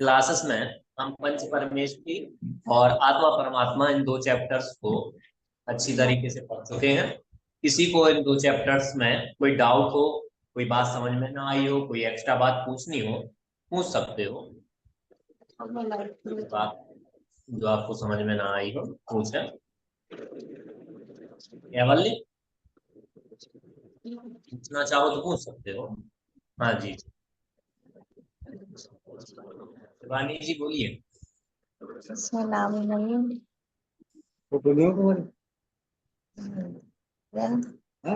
Classes में हम पंच परमेष्टि और आत्मा परमात्मा इन दो चैप्टर्स को अच्छी तरीके से पढ़ चुके हैं। किसी को इन दो चैप्टर्स में कोई डाउट हो, कोई बात समझ में ना आई हो, कोई एक्स्ट्रा बात पूछनी हो, पूछ सकते हो। कोई बात जो आपको समझ में ना आई हो पूछे। केवल पूछना चाहो तो पूछ सकते हो। हाँ जी, शिवानी जी बोलिए। सलाम अलैकुम। तो बोलियो कौन है?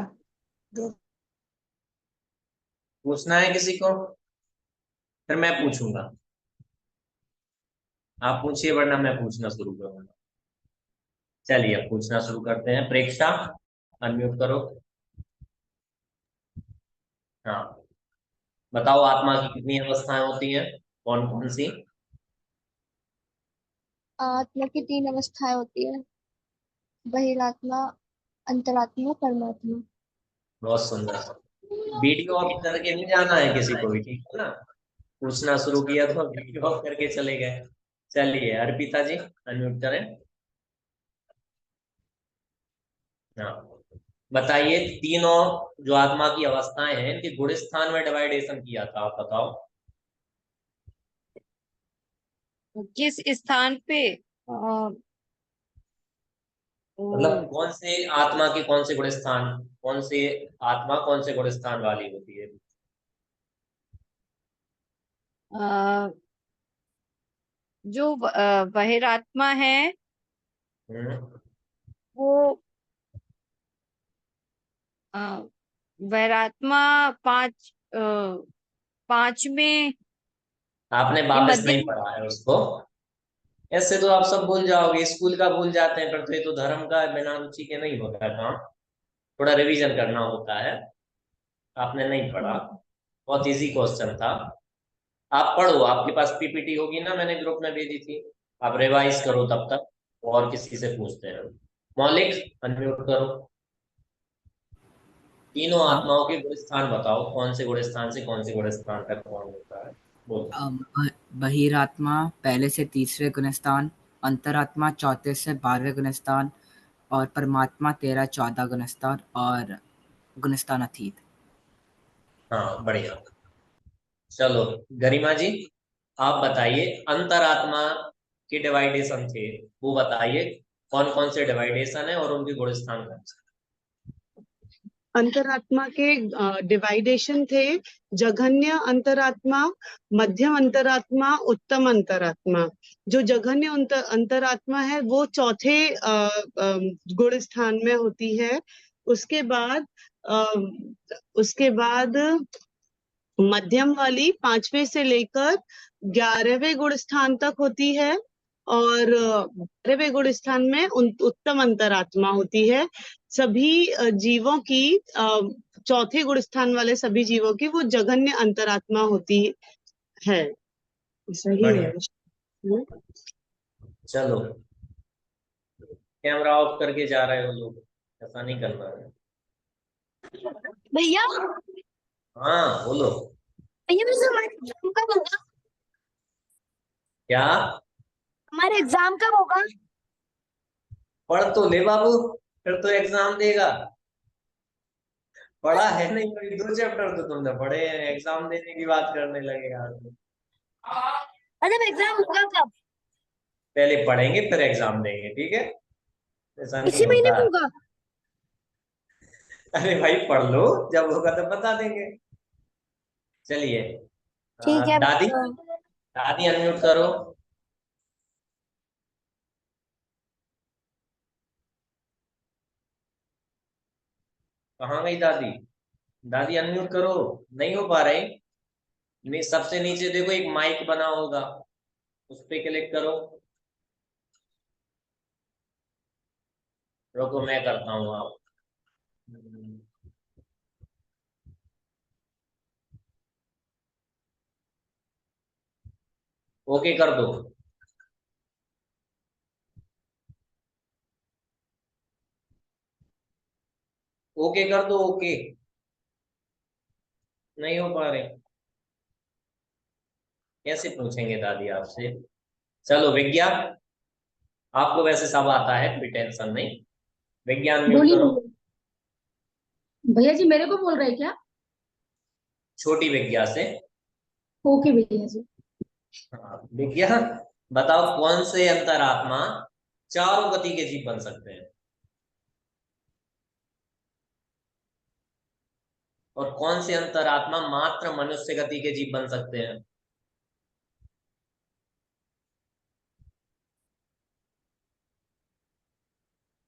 पूछना है किसी को, फिर मैं पूछूंगा। आप पूछिए वरना मैं पूछना शुरू करूंगा। चलिए अब पूछना शुरू करते हैं। प्रेक्षा अनम्यूट करो। हाँ, बताओ आत्मा की कितनी अवस्थाएं होती हैं, कौन कौन सी? आत्मा की तीन अवस्थाएं होती है। बहिरात्मा, अंतरात्मा, परमात्मा। बहुत सुंदर। वीडियो ऑफ करके नहीं जाना है किसी को भी, ठीक है ना? पूछना शुरू किया तो वीडियो ऑफ करके चले गए। चलिए अर्पिता जी अनम्यूट करें। हाँ, बताइए तीनों जो आत्मा की अवस्थाएं हैं इनके गुण स्थान में डिवाइडेशन किया था, आप बताओ। किस स्थान पे? मतलब कौन से आत्मा के कौन से गुण स्थान, कौन से आत्मा कौन से गुण स्थान वाली होती है? अ, जो बहिरात्मा है हम्म, वो अ, बहिरात्मा पांच पांच में आपने ये वापस नहीं मध्यम। पढ़ा है उसको। ऐसे तो आप सब भूल जाओगे, स्कूल का भूल जाते हैं, पर तो ये तो धर्म का बिना रुचि के नहीं होता काम। थोड़ा रिवीजन करना होता है। आपने नहीं पढ़ा, बहुत इजी क्वेश्चन था। आप पढ़ो, आपके पास पीपीटी होगी ना, मैंने ग्रुप में भेजी थी। आप रिवाइज करो तब तक, और किसी से पूछते हैं। मौलिक अनम्यूट करो। तीनों हाँ। आत्माओं के गुण स्थान बताओ, कौन से गुण स्थान से कौन से गुण स्थान तक कौन होता है, बोलो। बहिरात्मा पहले से तीसरे गुणस्थान, अंतरात्मा चौथे से 12वें गुणस्थान और परमात्मा 13-14 गुणस्थान और गुणस्थान अतीत। हाँ बढ़िया। चलो गरिमा जी, आप बताइए अंतरात्मा के डिवाइडेशन थे, वो बताइए कौन कौन से डिवाइडेशन है और उनके गुण स्थान कौन से? अंतरात्मा के डिवाइडेशन थे। जघन्य अंतरात्मा, मध्यम अंतरात्मा, उत्तम अंतरात्मा। जो जघन्य अंतरात्मा है वो चौथे गुण स्थान में होती है। उसके बाद अ, उसके बाद मध्यम वाली 5वें से लेकर 11वें गुण स्थान तक होती है। और 12वें गुण स्थान में उत्तम अंतरात्मा होती है। सभी जीवों की चौथे गुण स्थान वाले सभी जीवों की वो जघन्य अंतरात्मा होती है। सही है। बढ़िया। चलो कैमरा ऑफ करके जा रहे हो लोग, ऐसा नहीं करना है। भैया, हाँ बोलो। भैया वैसे हमारे एग्जाम कब होगा? क्या? हमारे एग्जाम कब होगा? पढ़ तो ले बाबू, फिर तो एग्जाम देगा। पढ़ा है नहीं, कोई दो चैप्टर तो तुमने पढ़े हैं, एग्जाम देने की बात करने लगेगा तो। मतलब एग्जाम होगा कब? पहले पढ़ेंगे फिर एग्जाम देंगे, ठीक है? ऐसा नहीं इसी महीने होता में है। होगा? अरे भाई पढ़ लो, जब होगा तो बता देंगे। चलिए ठीक है। दादी, दादी अनम्यूट करो। कहाँ गई दादी? दादी अनम्यूट करो, नहीं हो पा रही। सबसे नीचे देखो एक माइक बना होगा, उस पे क्लिक करो। रुको मैं करता हूँ आप। ओके कर दो। ओके कर दो, ओके। नहीं हो पा रहे। कैसे पूछेंगे दादी आपसे। चलो विज्ञान, आपको वैसे सब आता है, कोई टेंशन नहीं। विज्ञान म्यूट बोलिए करो। भैया जी, मेरे को बोल रहे हैं क्या? छोटी विज्ञा से। ओके भैया जी। हाँ, विज्ञान बताओ, कौन से अंतरात्मा चारों गति के जीव बन सकते हैं, और कौन से अंतरात्मा मात्र मनुष्य गति के जीव बन सकते हैं।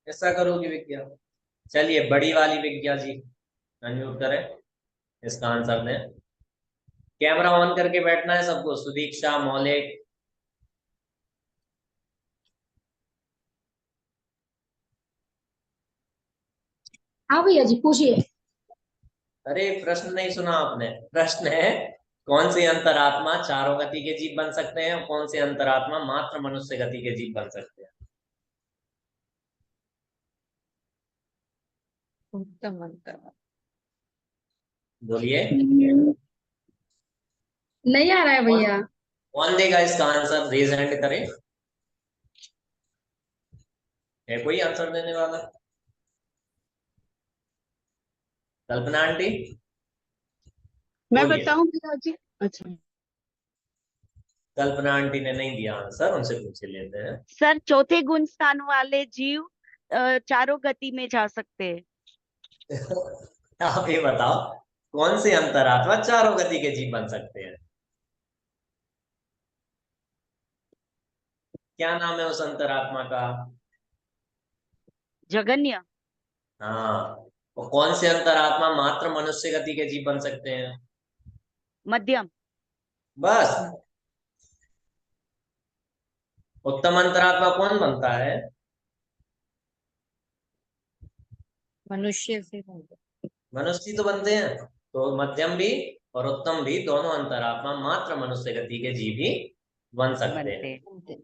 ऐसा करोगी विज्ञा। चलिए बड़ी वाली विज्ञा जी, अनम्यूट करें, इसका आंसर दें। कैमरा ऑन करके बैठना है सबको, सुदीक्षा, मौलिक। हाँ भैया जी, पूछिए। अरे प्रश्न नहीं सुना आपने, प्रश्न है कौन से अंतरात्मा चारों गति के जीव बन सकते हैं, और कौन से अंतरात्मा मात्र मनुष्य गति के जीव बन सकते हैं। उत्तम अंतरात्मा। बोलिए। नहीं आ रहा है भैया। कौन देगा इसका आंसर, रेज हैंड करें। है कोई आंसर देने वाला? कल्पना आंटी मैं बोलिए। बताऊं भैया जी? अच्छा, कल्पना आंटी ने नहीं दिया आंसर, उनसे पूछ लेते हैं। सर चौथे गुण स्थान वाले जीव चारों गति में जा सकते हैं। आप ये बताओ, कौन से अंतरात्मा चारों गति के जीव बन सकते हैं। क्या नाम है उस अंतरात्मा का? जगन्य। हाँ, और कौन से अंतरात्मा मात्र मनुष्य गति के जीव बन सकते हैं। मध्यम। बस। उत्तम अंतरात्मा कौन बनता है? मनुष्य से होगा। मनुष्य तो बनते हैं, तो मध्यम भी और उत्तम भी दोनों अंतरात्मा मात्र मनुष्य गति के जीव ही बन सकते हैं। बनते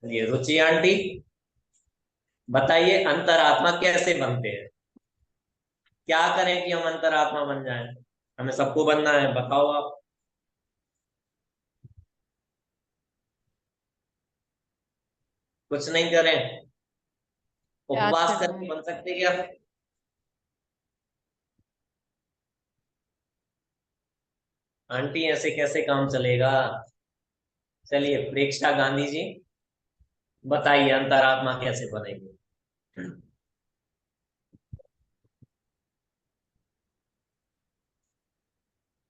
ये रुचि आंटी बताइए, अंतरात्मा कैसे बनते हैं, क्या करें कि हम अंतरात्मा बन जाएं। हमें सबको बनना है, बताओ आप। कुछ नहीं करें, याद उपवास करना करके है। बन सकते क्या? आंटी ऐसे कैसे काम चलेगा। चलिए प्रेक्षा गांधी जी बताइए, अंतरात्मा कैसे बनेगी।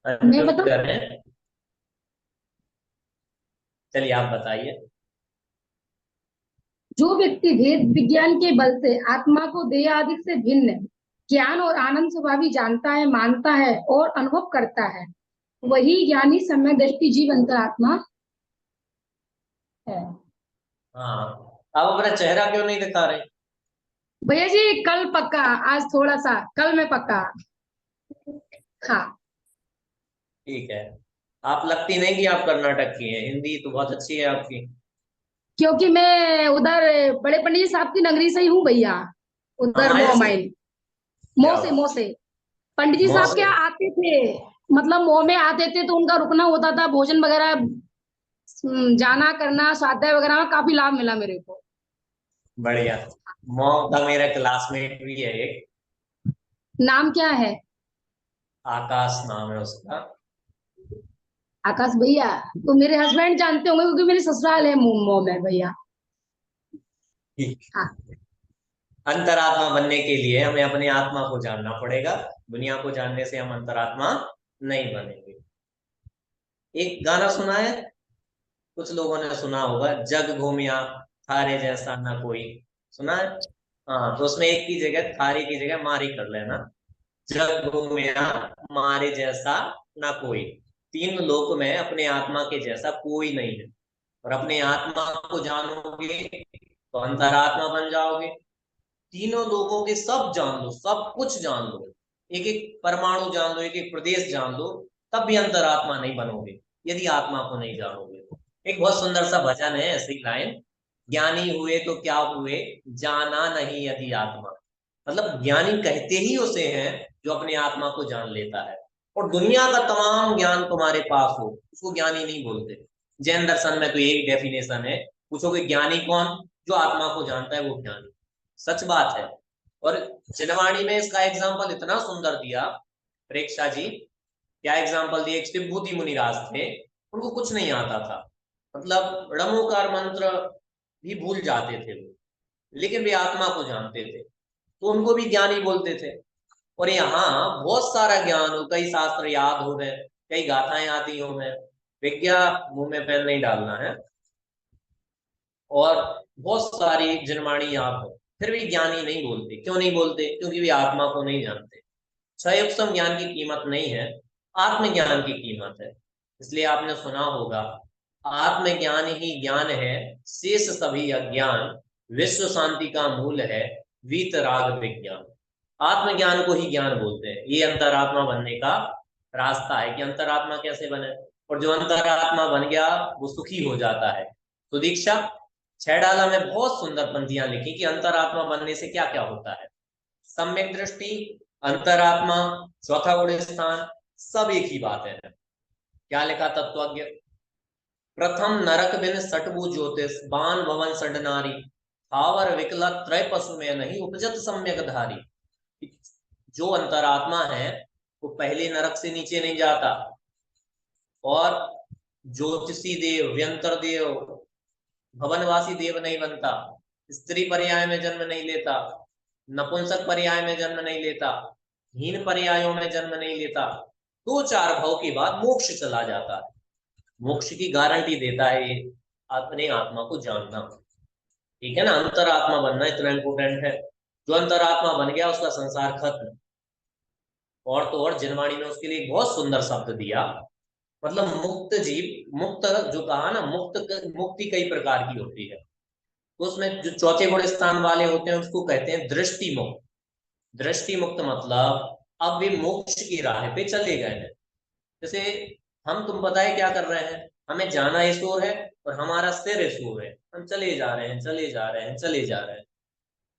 मैं अनम्यूट बताऊं? करें। चलिए आप बताइए। जो व्यक्ति भेद विज्ञान के बल से आत्मा को देह आदि से भिन्न ज्ञान और आनंद स्वभावी जानता है, मानता है और अनुभव करता है, वही ज्ञानी सम्यक दृष्टि जीव अंतरात्मा है। हाँ, आप अपना चेहरा क्यों नहीं दिखा रहे? भैया जी कल पक्का, आज थोड़ा सा, कल में पक्का। हाँ। ठीक है, आप लगती नहीं कि आप कर्नाटक की हैं, हिंदी तो बहुत अच्छी है आपकी। क्योंकि मैं उधर बड़े पंडित जी साहब की नगरी से ही हूँ भैया, उधर हमारे से मोहमाइल। क्या मोह बात। से पंडित जी मौत साहब से क्या आते थे, मतलब मोह में आते थे तो उनका रुकना होता था, भोजन वगैरह जाना करना, स्वाध्याय वगैरह में काफी लाभ मिला मेरे को। बढ़िया। मौत का मेरा क्लासमेट भी है एक, नाम क्या है? आकाश नाम है उसका। आकाश भैया, तो मेरे हस्बैंड जानते होंगे क्योंकि मेरी ससुराल है मोह में भैया। हाँ। अंतरात्मा बनने के लिए हमें अपनी आत्मा को जानना पड़ेगा, दुनिया को जानने से हम अंतरात्मा नहीं बनेंगे। एक गाना सुना है, कुछ लोगों ने सुना होगा, जग घूमिया थारे जैसा ना कोई। सुना है? हाँ, तो उसमें एक की जगह, थारे की जगह मारी कर लेना। जग घूमिया मारे जैसा ना कोई, तीन लोक में अपने आत्मा के जैसा कोई नहीं है। और अपने आत्मा को जानोगे तो अंतरात्मा बन जाओगे। तीनों लोगों के सब जान लो, सब कुछ जान लो, एक एक परमाणु जान लो, एक एक प्रदेश जान लो, तब भी अंतरात्मा नहीं बनोगे यदि आत्मा को नहीं जानोगे। एक बहुत सुंदर सा भजन है, ऐसी लाइन, ज्ञानी हुए तो क्या हुए, जाना नहीं यदि आत्मा। मतलब ज्ञानी कहते ही उसे हैं जो अपने आत्मा को जान लेता है। और दुनिया का तमाम ज्ञान तुम्हारे पास हो, उसको ज्ञानी नहीं बोलते। जैन दर्शन में तो एक डेफिनेशन है, पूछोगे ज्ञानी कौन? जो आत्मा को जानता है वो ज्ञानी। सच बात है। और चिनवाणी में इसका एग्जाम्पल इतना सुंदर दिया प्रेक्षा जी। क्या एग्जाम्पल दिए? एक शिवभूति मुनिराज थे, उनको कुछ नहीं आता था, मतलब णमोकार मंत्र भी भूल जाते थे वो, लेकिन वे आत्मा को जानते थे, तो उनको भी ज्ञानी बोलते थे। और यहाँ बहुत सारा ज्ञान हो, कई शास्त्र याद हो गए, कई गाथाएं आती हो गए, विज्ञा मुंह में पेन नहीं डालना है, और बहुत सारी जिनवाणी याद हो, फिर भी ज्ञानी नहीं बोलते। क्यों नहीं बोलते? क्योंकि वे आत्मा को नहीं जानते। क्षयोक्तम ज्ञान की कीमत नहीं है, आत्मज्ञान की कीमत है। इसलिए आपने सुना होगा, आत्मज्ञान ही ज्ञान है, शेष सभी अज्ञान, विश्व शांति का मूल है, वीतराग विज्ञान। आत्मज्ञान को ही ज्ञान बोलते हैं। ये अंतरात्मा बनने का रास्ता है कि अंतरात्मा कैसे बने, और जो अंतरात्मा बन गया वो सुखी हो जाता है। तो दीक्षा छैडाला में बहुत सुंदर पंक्तियां लिखी कि अंतरात्मा बनने से क्या क्या होता है। सम्यक दृष्टि, अंतरात्मा, चौथा गुण स्थान, सब एक ही बात है। क्या लिखा तत्वज्ञ? प्रथम नरक बिन सटबु ज्योतिष, बान भवन संडनारी, थावर विकला त्रय पशु में नहीं उपजत सम्यक धारी। जो अंतरात्मा है वो पहले नरक से नीचे नहीं जाता, और ज्योतिषी देव, व्यंतर देव, भवनवासी देव नहीं बनता, स्त्री पर्याय में जन्म नहीं लेता, नपुंसक पर्याय में जन्म नहीं लेता, हीन पर्यायों में जन्म नहीं लेता, 2-4 भव के बाद मोक्ष चला जाता है। मोक्ष की गारंटी देता है ये अपने आत्मा को जानना। ठीक है ना? अंतरात्मा बनना इतना इंपॉर्टेंट है। जो अंतरात्मा बन गया उसका संसार खत्म। और तो और जिनवाणी ने उसके लिए बहुत सुंदर शब्द दिया, मतलब मुक्त जीव, मुक्त जो कहा ना, मुक्ति कई प्रकार की होती है, तो उसमें जो चौथे गुण स्थान वाले होते हैं उसको कहते हैं दृष्टि मुक्त। दृष्टि मुक्त मतलब अब वे मोक्ष की राह पे चले गए हैं। जैसे हम तुम बताए क्या कर रहे हैं, हमें जाना इस ओर है और हमारा सिर इस ओर है, हम चले जा रहे हैं, चले जा रहे हैं, चले जा रहे हैं।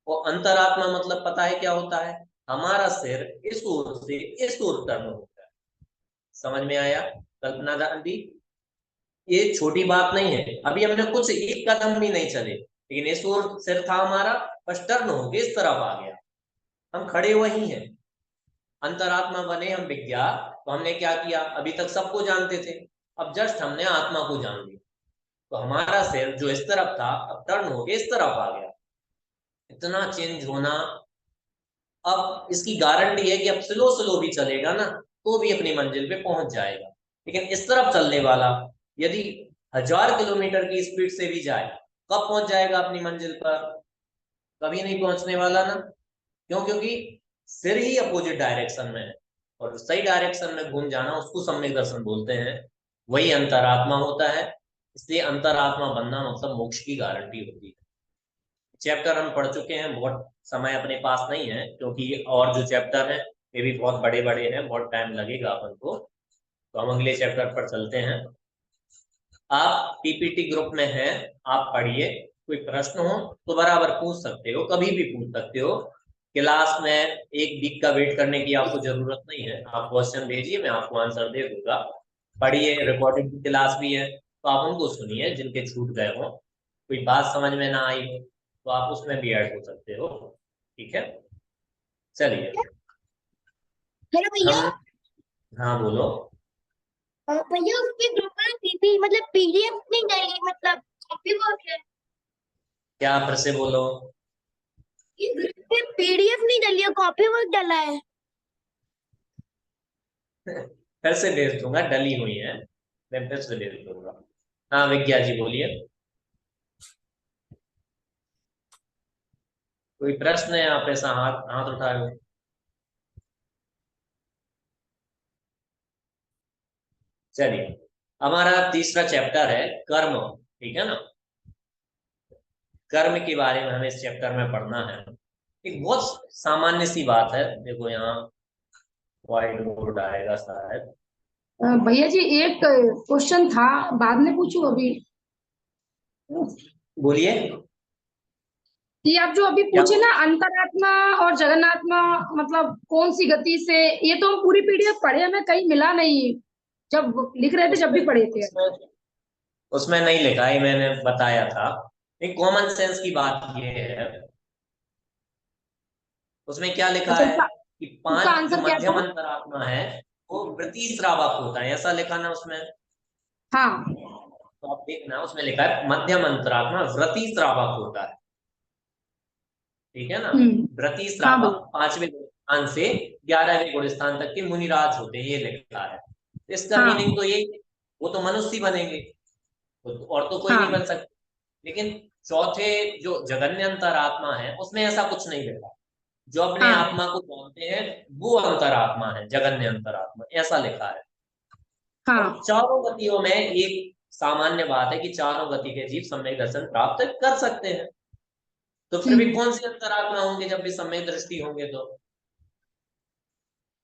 और अंतरात्मा मतलब पता है क्या होता है? हमारा सिर इस ओर से इस ओर टर्न होता है। समझ में आया कल्पना गांधी? ये छोटी बात नहीं है। अभी हमने कुछ एक कदम भी नहीं चले, लेकिन इस ओर सिर था हमारा, बस टर्न हो गया, इस तरफ आ गया, हम खड़े वही हैं। अंतरात्मा बने हम विज्ञा, तो हमने क्या किया? अभी तक सबको जानते थे, अब जस्ट हमने आत्मा को जान लिया, तो हमारा सिर जो इस तरफ था अब टर्न हो गया, इस तरफ आ गया। इतना चेंज होना। अब इसकी गारंटी है कि अब स्लो स्लो भी चलेगा ना तो भी अपनी मंजिल पे पहुंच जाएगा, लेकिन इस तरफ चलने वाला यदि 1000 किलोमीटर की स्पीड से भी जाए, कब पहुंच जाएगा अपनी मंजिल पर? कभी नहीं पहुंचने वाला ना। क्यों? क्योंकि सिर ही अपोजिट डायरेक्शन में है, और सही डायरेक्शन में घूम जाना उसको सम्यक दर्शन बोलते हैं, वही अंतरात्मा होता है। इसलिए अंतरात्मा बनना मतलब मोक्ष की गारंटी होती है। चैप्टर हम पढ़ चुके हैं, बहुत समय अपने पास नहीं है, क्योंकि और जो चैप्टर हैं ये भी बहुत बड़े बड़े हैं, बहुत टाइम लगेगा अपन को, तो हम अगले चैप्टर पर चलते हैं। आप पीपीटी ग्रुप में हैं, आप पढ़िए, कोई प्रश्न हो तो बराबर पूछ सकते हो, कभी भी पूछ सकते हो। क्लास में 1 वीक का वेट करने की आपको जरूरत नहीं है, आप क्वेश्चन भेजिए, मैं आपको आंसर दे दूंगा। पढ़िए, रिकॉर्डिंग की क्लास भी है तो आप उनको सुनिए जिनके छूट गए हो, कोई बात समझ में ना आई हो तो आप उसमें भी ऐड हो सकते हो। ठीक है, चलिए। हेलो भैया। हाँ बोलो। भैया उसके ग्रुप में पीपी मतलब पीडीएफ नहीं डाली, मतलब कॉपी वर्क है। क्या फिर से बोलो? इस ग्रुप पे पीडीएफ नहीं डाली है, कॉपी वर्क डाला है। फिर से भेज दूंगा, डली हुई है, मैं फिर से भेज दूंगा। हाँ विज्ञा जी बोलिए, कोई प्रश्न है? आप ऐसा हाथ हाथ उठाए हो। चलिए, हमारा तीसरा चैप्टर है कर्म। ठीक है ना? कर्म के बारे में हमें इस चैप्टर में पढ़ना है। एक बहुत सामान्य सी बात है, देखो यहाँ व्हाइट बोर्ड आएगा शायद। भैया जी एक क्वेश्चन था, बाद में पूछूं अभी? बोलिए। ये आप जो अभी पूछे ना अंतरात्मा और जगन्नात्मा, मतलब कौन सी गति से, ये तो हम पूरी पीडीएफ पढ़े, हमें कहीं मिला नहीं, जब लिख रहे थे जब भी पढ़े थे। उसमें नहीं लिखा है, मैंने बताया था। एक कॉमन सेंस की बात ये है, उसमें क्या लिखा अच्छा, है उसका कि उसका 5 जो आंसर क्या मध्यम था? अंतरात्मा है वो वृत्तिस्रावक होता है, ऐसा लिखा ना उसमें। हाँ। तो आप देखना उसमें लिखा है मध्यम अंतरात्मा वृत्तिस्रावक होता है, ठीक है ना। हम्म। हाँ वृत्तिस्रावक भैया। 5वें गुण स्थान से 11वें गुण स्थान तक के मुनिराज होते हैं, ये लिखा है। इसका हाँ। मीनिंग तो यही है, वो तो मनुष्य ही बनेंगे, और तो कोई नहीं हाँ। बन सकता। लेकिन चौथे जो जगन्य अंतरात्मा है उसमें ऐसा कुछ नहीं लिखा। जो अपने हाँ। आत्मा को जानते हैं वो अंतरात्मा है, जगन्य अंतरात्मा, ऐसा लिखा है। और हाँ। चारों गतियों में एक सामान्य बात है कि चारों गति के जीव सम्यक दर्शन प्राप्त कर सकते हैं। तो फिर भी हम्म। कौन सी अंतरात्मा होंगे जब भी सम्यक दृष्टि होंगे तो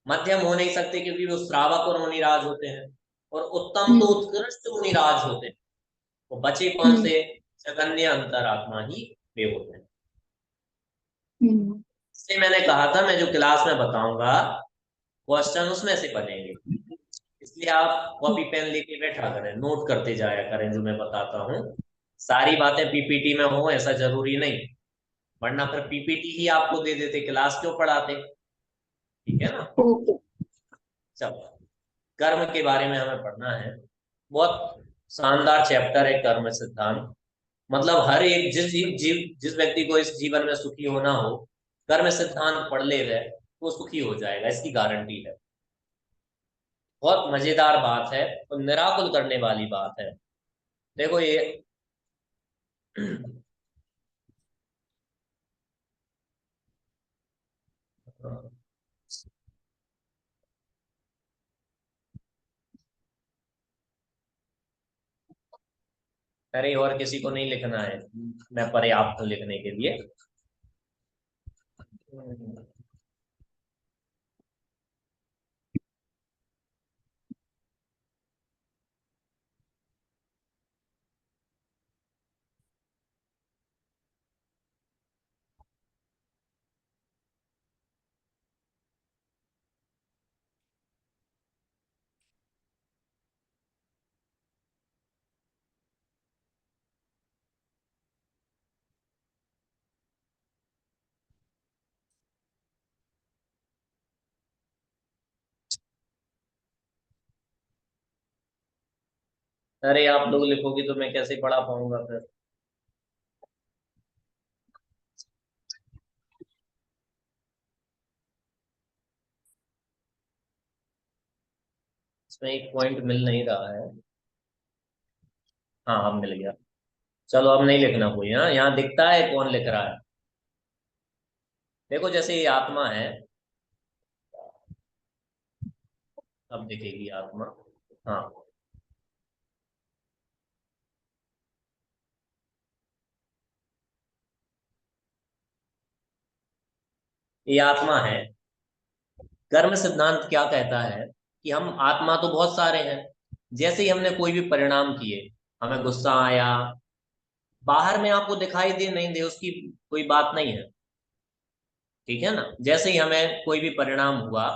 मध्यम हो नहीं सकते, क्योंकि वो श्रावक और मुनिराज होते हैं, और उत्तम तो हम्म। उत्कृष्ट मुनिराज होते हैं। वो बचे कौन हम्म। से? जगन्य अंतरात्मा ही वे होते हैं। हम्म। इसलिए मैंने कहा था मैं जो क्लास में बताऊंगा क्वेश्चन उसमें से बनेंगे, इसलिए आप कॉपी पेन लेके बैठा करें, नोट करते जाया करें जो मैं बताता हूँ। सारी बातें पीपीटी में हो ऐसा जरूरी नहीं, वरना फिर पीपीटी ही आपको दे देते, क्लास क्यों पढ़ाते। ठीक है ना। ओके। चलो, कर्म के बारे में हमें पढ़ना है। बहुत शानदार चैप्टर है कर्म सिद्धांत। मतलब हर एक जिस व्यक्ति को इस जीवन में सुखी होना हो, कर्म सिद्धांत पढ़ ले वह, वो सुखी हो जाएगा, इसकी गारंटी है। बहुत मजेदार बात है और निराकुल करने वाली बात है। देखो ये अरे और किसी को नहीं लिखना है, मैं पर्याप्त हूँ लिखने के लिए। अरे आप लोग लिखोगे तो मैं कैसे पढ़ा पाऊंगा फिर। इसमें एक पॉइंट मिल नहीं रहा है। हाँ अब मिल गया। चलो अब नहीं लिखना कोई, हाँ यहाँ दिखता है कौन लिख रहा है। देखो जैसे ये आत्मा है, अब दिखेगी आत्मा। हाँ, ये आत्मा है। कर्म सिद्धांत क्या कहता है कि हम आत्मा तो बहुत सारे हैं। जैसे ही हमने कोई भी परिणाम किए, हमें गुस्सा आया, बाहर में आपको दिखाई दे नहीं दे उसकी कोई बात नहीं है, ठीक है ना। जैसे ही हमें कोई भी परिणाम हुआ,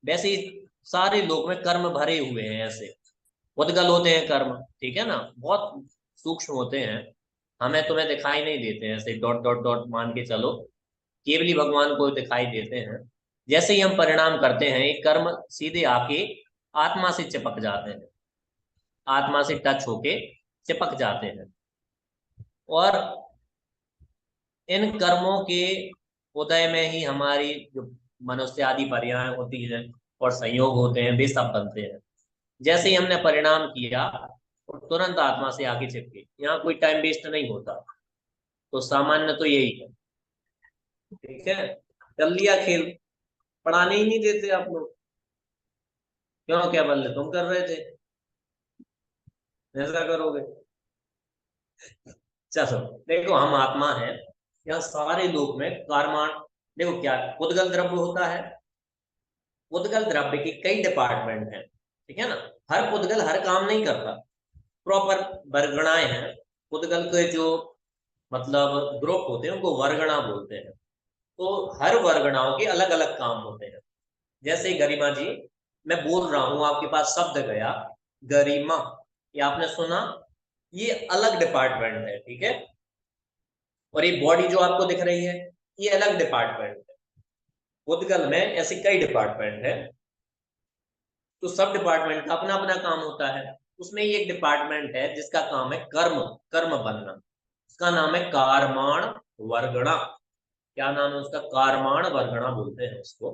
वैसे ही सारे लोग में कर्म भरे हुए हैं, ऐसे उद्गल होते हैं कर्म, ठीक है ना, बहुत सूक्ष्म होते हैं, हमें तुम्हें दिखाई नहीं देते हैं, ऐसे डॉट डॉट डॉट मान के चलो, केवल ही भगवान को दिखाई देते हैं। जैसे ही हम परिणाम करते हैं, एक कर्म सीधे आके आत्मा से चिपक जाते हैं, आत्मा से टच होके चिपक जाते हैं। और इन कर्मों के उदय में ही हमारी जो मनुष्य आदि पर्याय होती है और संयोग होते हैं, वे सब बनते हैं। जैसे ही हमने परिणाम किया और तुरंत आत्मा से आगे चिपके, यहाँ कोई टाइम वेस्ट नहीं होता। तो सामान्य तो यही है, ठीक है। कर लिया खेल, पढ़ाने ही नहीं देते आप लोग, क्यों, क्या बल्ले तुम कर रहे थे, ऐसा करोगे। चलो देखो, हम आत्मा है, यहाँ सारे लोग में कारमान। देखो क्या उद्गल द्रव्य होता है, उद्गल द्रव्य की कई डिपार्टमेंट हैं, ठीक है ना। हर उद्गल हर काम नहीं करता, प्रॉपर वर्गणाएं हैं। उद्गल के जो मतलब ग्रुप होते हैं उनको वर्गणा बोलते हैं। तो हर वर्गणाओं के अलग अलग काम होते हैं। जैसे गरिमा जी, मैं बोल रहा हूं, आपके पास शब्द गया गरिमा, ये आपने सुना, ये अलग डिपार्टमेंट है, ठीक है। और ये बॉडी जो आपको दिख रही है ये अलग डिपार्टमेंट है। उद्गल में ऐसे कई डिपार्टमेंट है, तो सब डिपार्टमेंट का अपना अपना काम होता है। उसमें ये एक डिपार्टमेंट है जिसका काम है कर्म, कर्म बनना। उसका नाम है कारमाण वर्गणा। क्या नाम है उसका? कारमाण वर्गणा बोलते हैं उसको।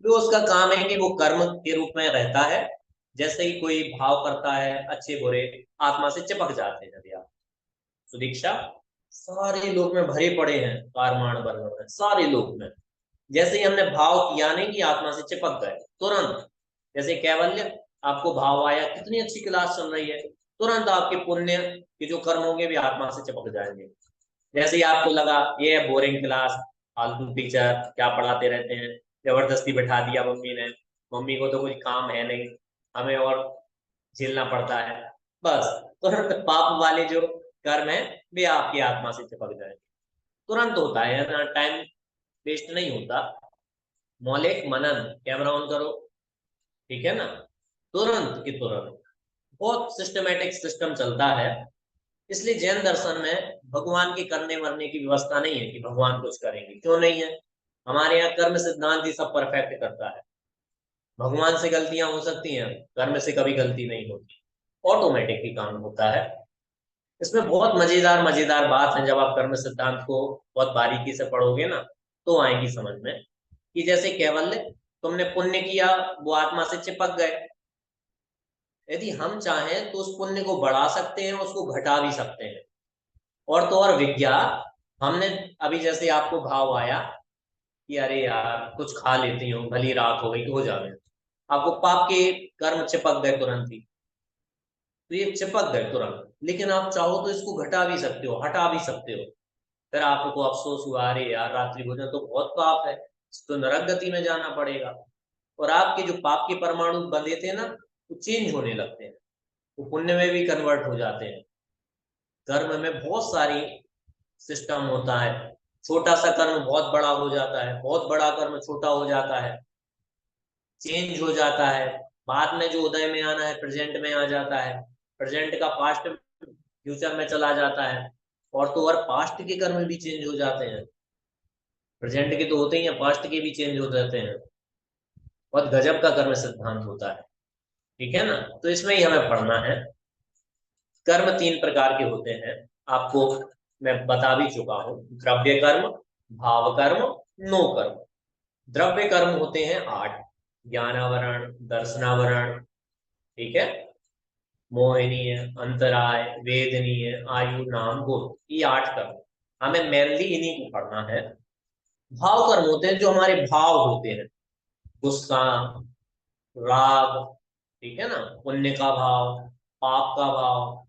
तो उसका काम है कि वो कर्म के रूप में रहता है। जैसे ही कोई भाव करता है, अच्छे बुरे आत्मा से चिपक जाते हैं। अभी आप सुदीक्षा, सारे लोग में भरे पड़े हैं कारमाण वर्गणा में, सारे लोग में। जैसे ही हमने भाव किया नहीं कि आत्मा से चिपक गए तुरंत। जैसे कैवल्य, आपको भाव आया, कितनी अच्छी क्लास चल रही है, तुरंत आपके पुण्य के जो कर्म होंगे भी आत्मा से चिपक जाएंगे। जैसे ही आपको लगा ये है बोरिंग क्लास, फालतू टीचर क्या पढ़ाते रहते हैं, जबरदस्ती बैठा दिया मम्मी ने, मम्मी को तो कोई काम है नहीं, हमें और झेलना पड़ता है, बस तुरंत पाप वाले जो कर्म है वे आपकी आत्मा से चिपक जाएंगे। तुरंत होता है ना, टाइम वेस्ट नहीं होता। मौलिक मनन, कैमरा ऑन करो, ठीक है ना, तुरंत की तुरंत। बहुत सिस्टमेटिक सिस्टम चलता है। इसलिए जैन दर्शन में भगवान के करने मरने की व्यवस्था नहीं है कि भगवान कुछ करेंगे, क्यों नहीं है। हमारे यहाँ कर्म सिद्धांत ही सब परफेक्ट करता है। भगवान से गलतियां हो सकती हैं, कर्म से कभी गलती नहीं होती, ऑटोमेटिक ही काम होता है। इसमें बहुत मजेदार मजेदार बात है, जब आप कर्म सिद्धांत को बहुत बारीकी से पढ़ोगे ना तो आएगी समझ में। कि जैसे केवल तुमने पुण्य किया, वो आत्मा से चिपक गए। यदि हम चाहें तो उस पुण्य को बढ़ा सकते हैं, उसको घटा भी सकते हैं। और तो और विज्ञान, हमने अभी जैसे आपको भाव आया कि अरे यार कुछ खा लेती हूँ, भली रात हो गई, हो जावे, आपको पाप के कर्म चिपक गए तुरंत ही, तो ये चिपक गए तुरंत। लेकिन आप चाहो तो इसको घटा भी सकते हो, हटा भी सकते हो। फिर आपको अफसोस हुआ अरे यार रात्रि भोजन तो बहुत पाप है, तो नरक गति में जाना पड़ेगा। और आपके जो पाप के परमाणु बंधे थे ना, वो चेंज होने लगते हैं, वो पुण्य में भी कन्वर्ट हो जाते हैं। कर्म में बहुत सारी सिस्टम होता है। छोटा सा कर्म बहुत बड़ा हो जाता है, बहुत बड़ा कर्म छोटा हो जाता है, चेंज हो जाता है। बाद में जो उदय में आना है प्रेजेंट में आ जाता है, प्रेजेंट का पास्ट फ्यूचर में चला जाता है। और तो और पास्ट के कर्म भी चेंज हो जाते हैं। प्रेजेंट के तो होते ही हैं, पास्ट के भी चेंज हो जाते हैं। बहुत गजब का कर्म सिद्धांत होता है, ठीक है ना। तो इसमें ही हमें पढ़ना है। कर्म 3 प्रकार के होते हैं, आपको मैं बता भी चुका हूं। द्रव्य कर्म, भाव कर्म, नो कर्म। द्रव्य कर्म होते हैं 8, ज्ञानावरण, दर्शनावरण, ठीक है, मोहनीय, अंतराय, वेदनीय, आयु, नाम, गुण, ये 8 कर्म। हमें मेनली इन्हीं को पढ़ना है। भाव कर्म होते हैं जो हमारे भाव होते हैं, गुस्सा, राग, ठीक है ना, पुण्य का भाव, पाप का भाव,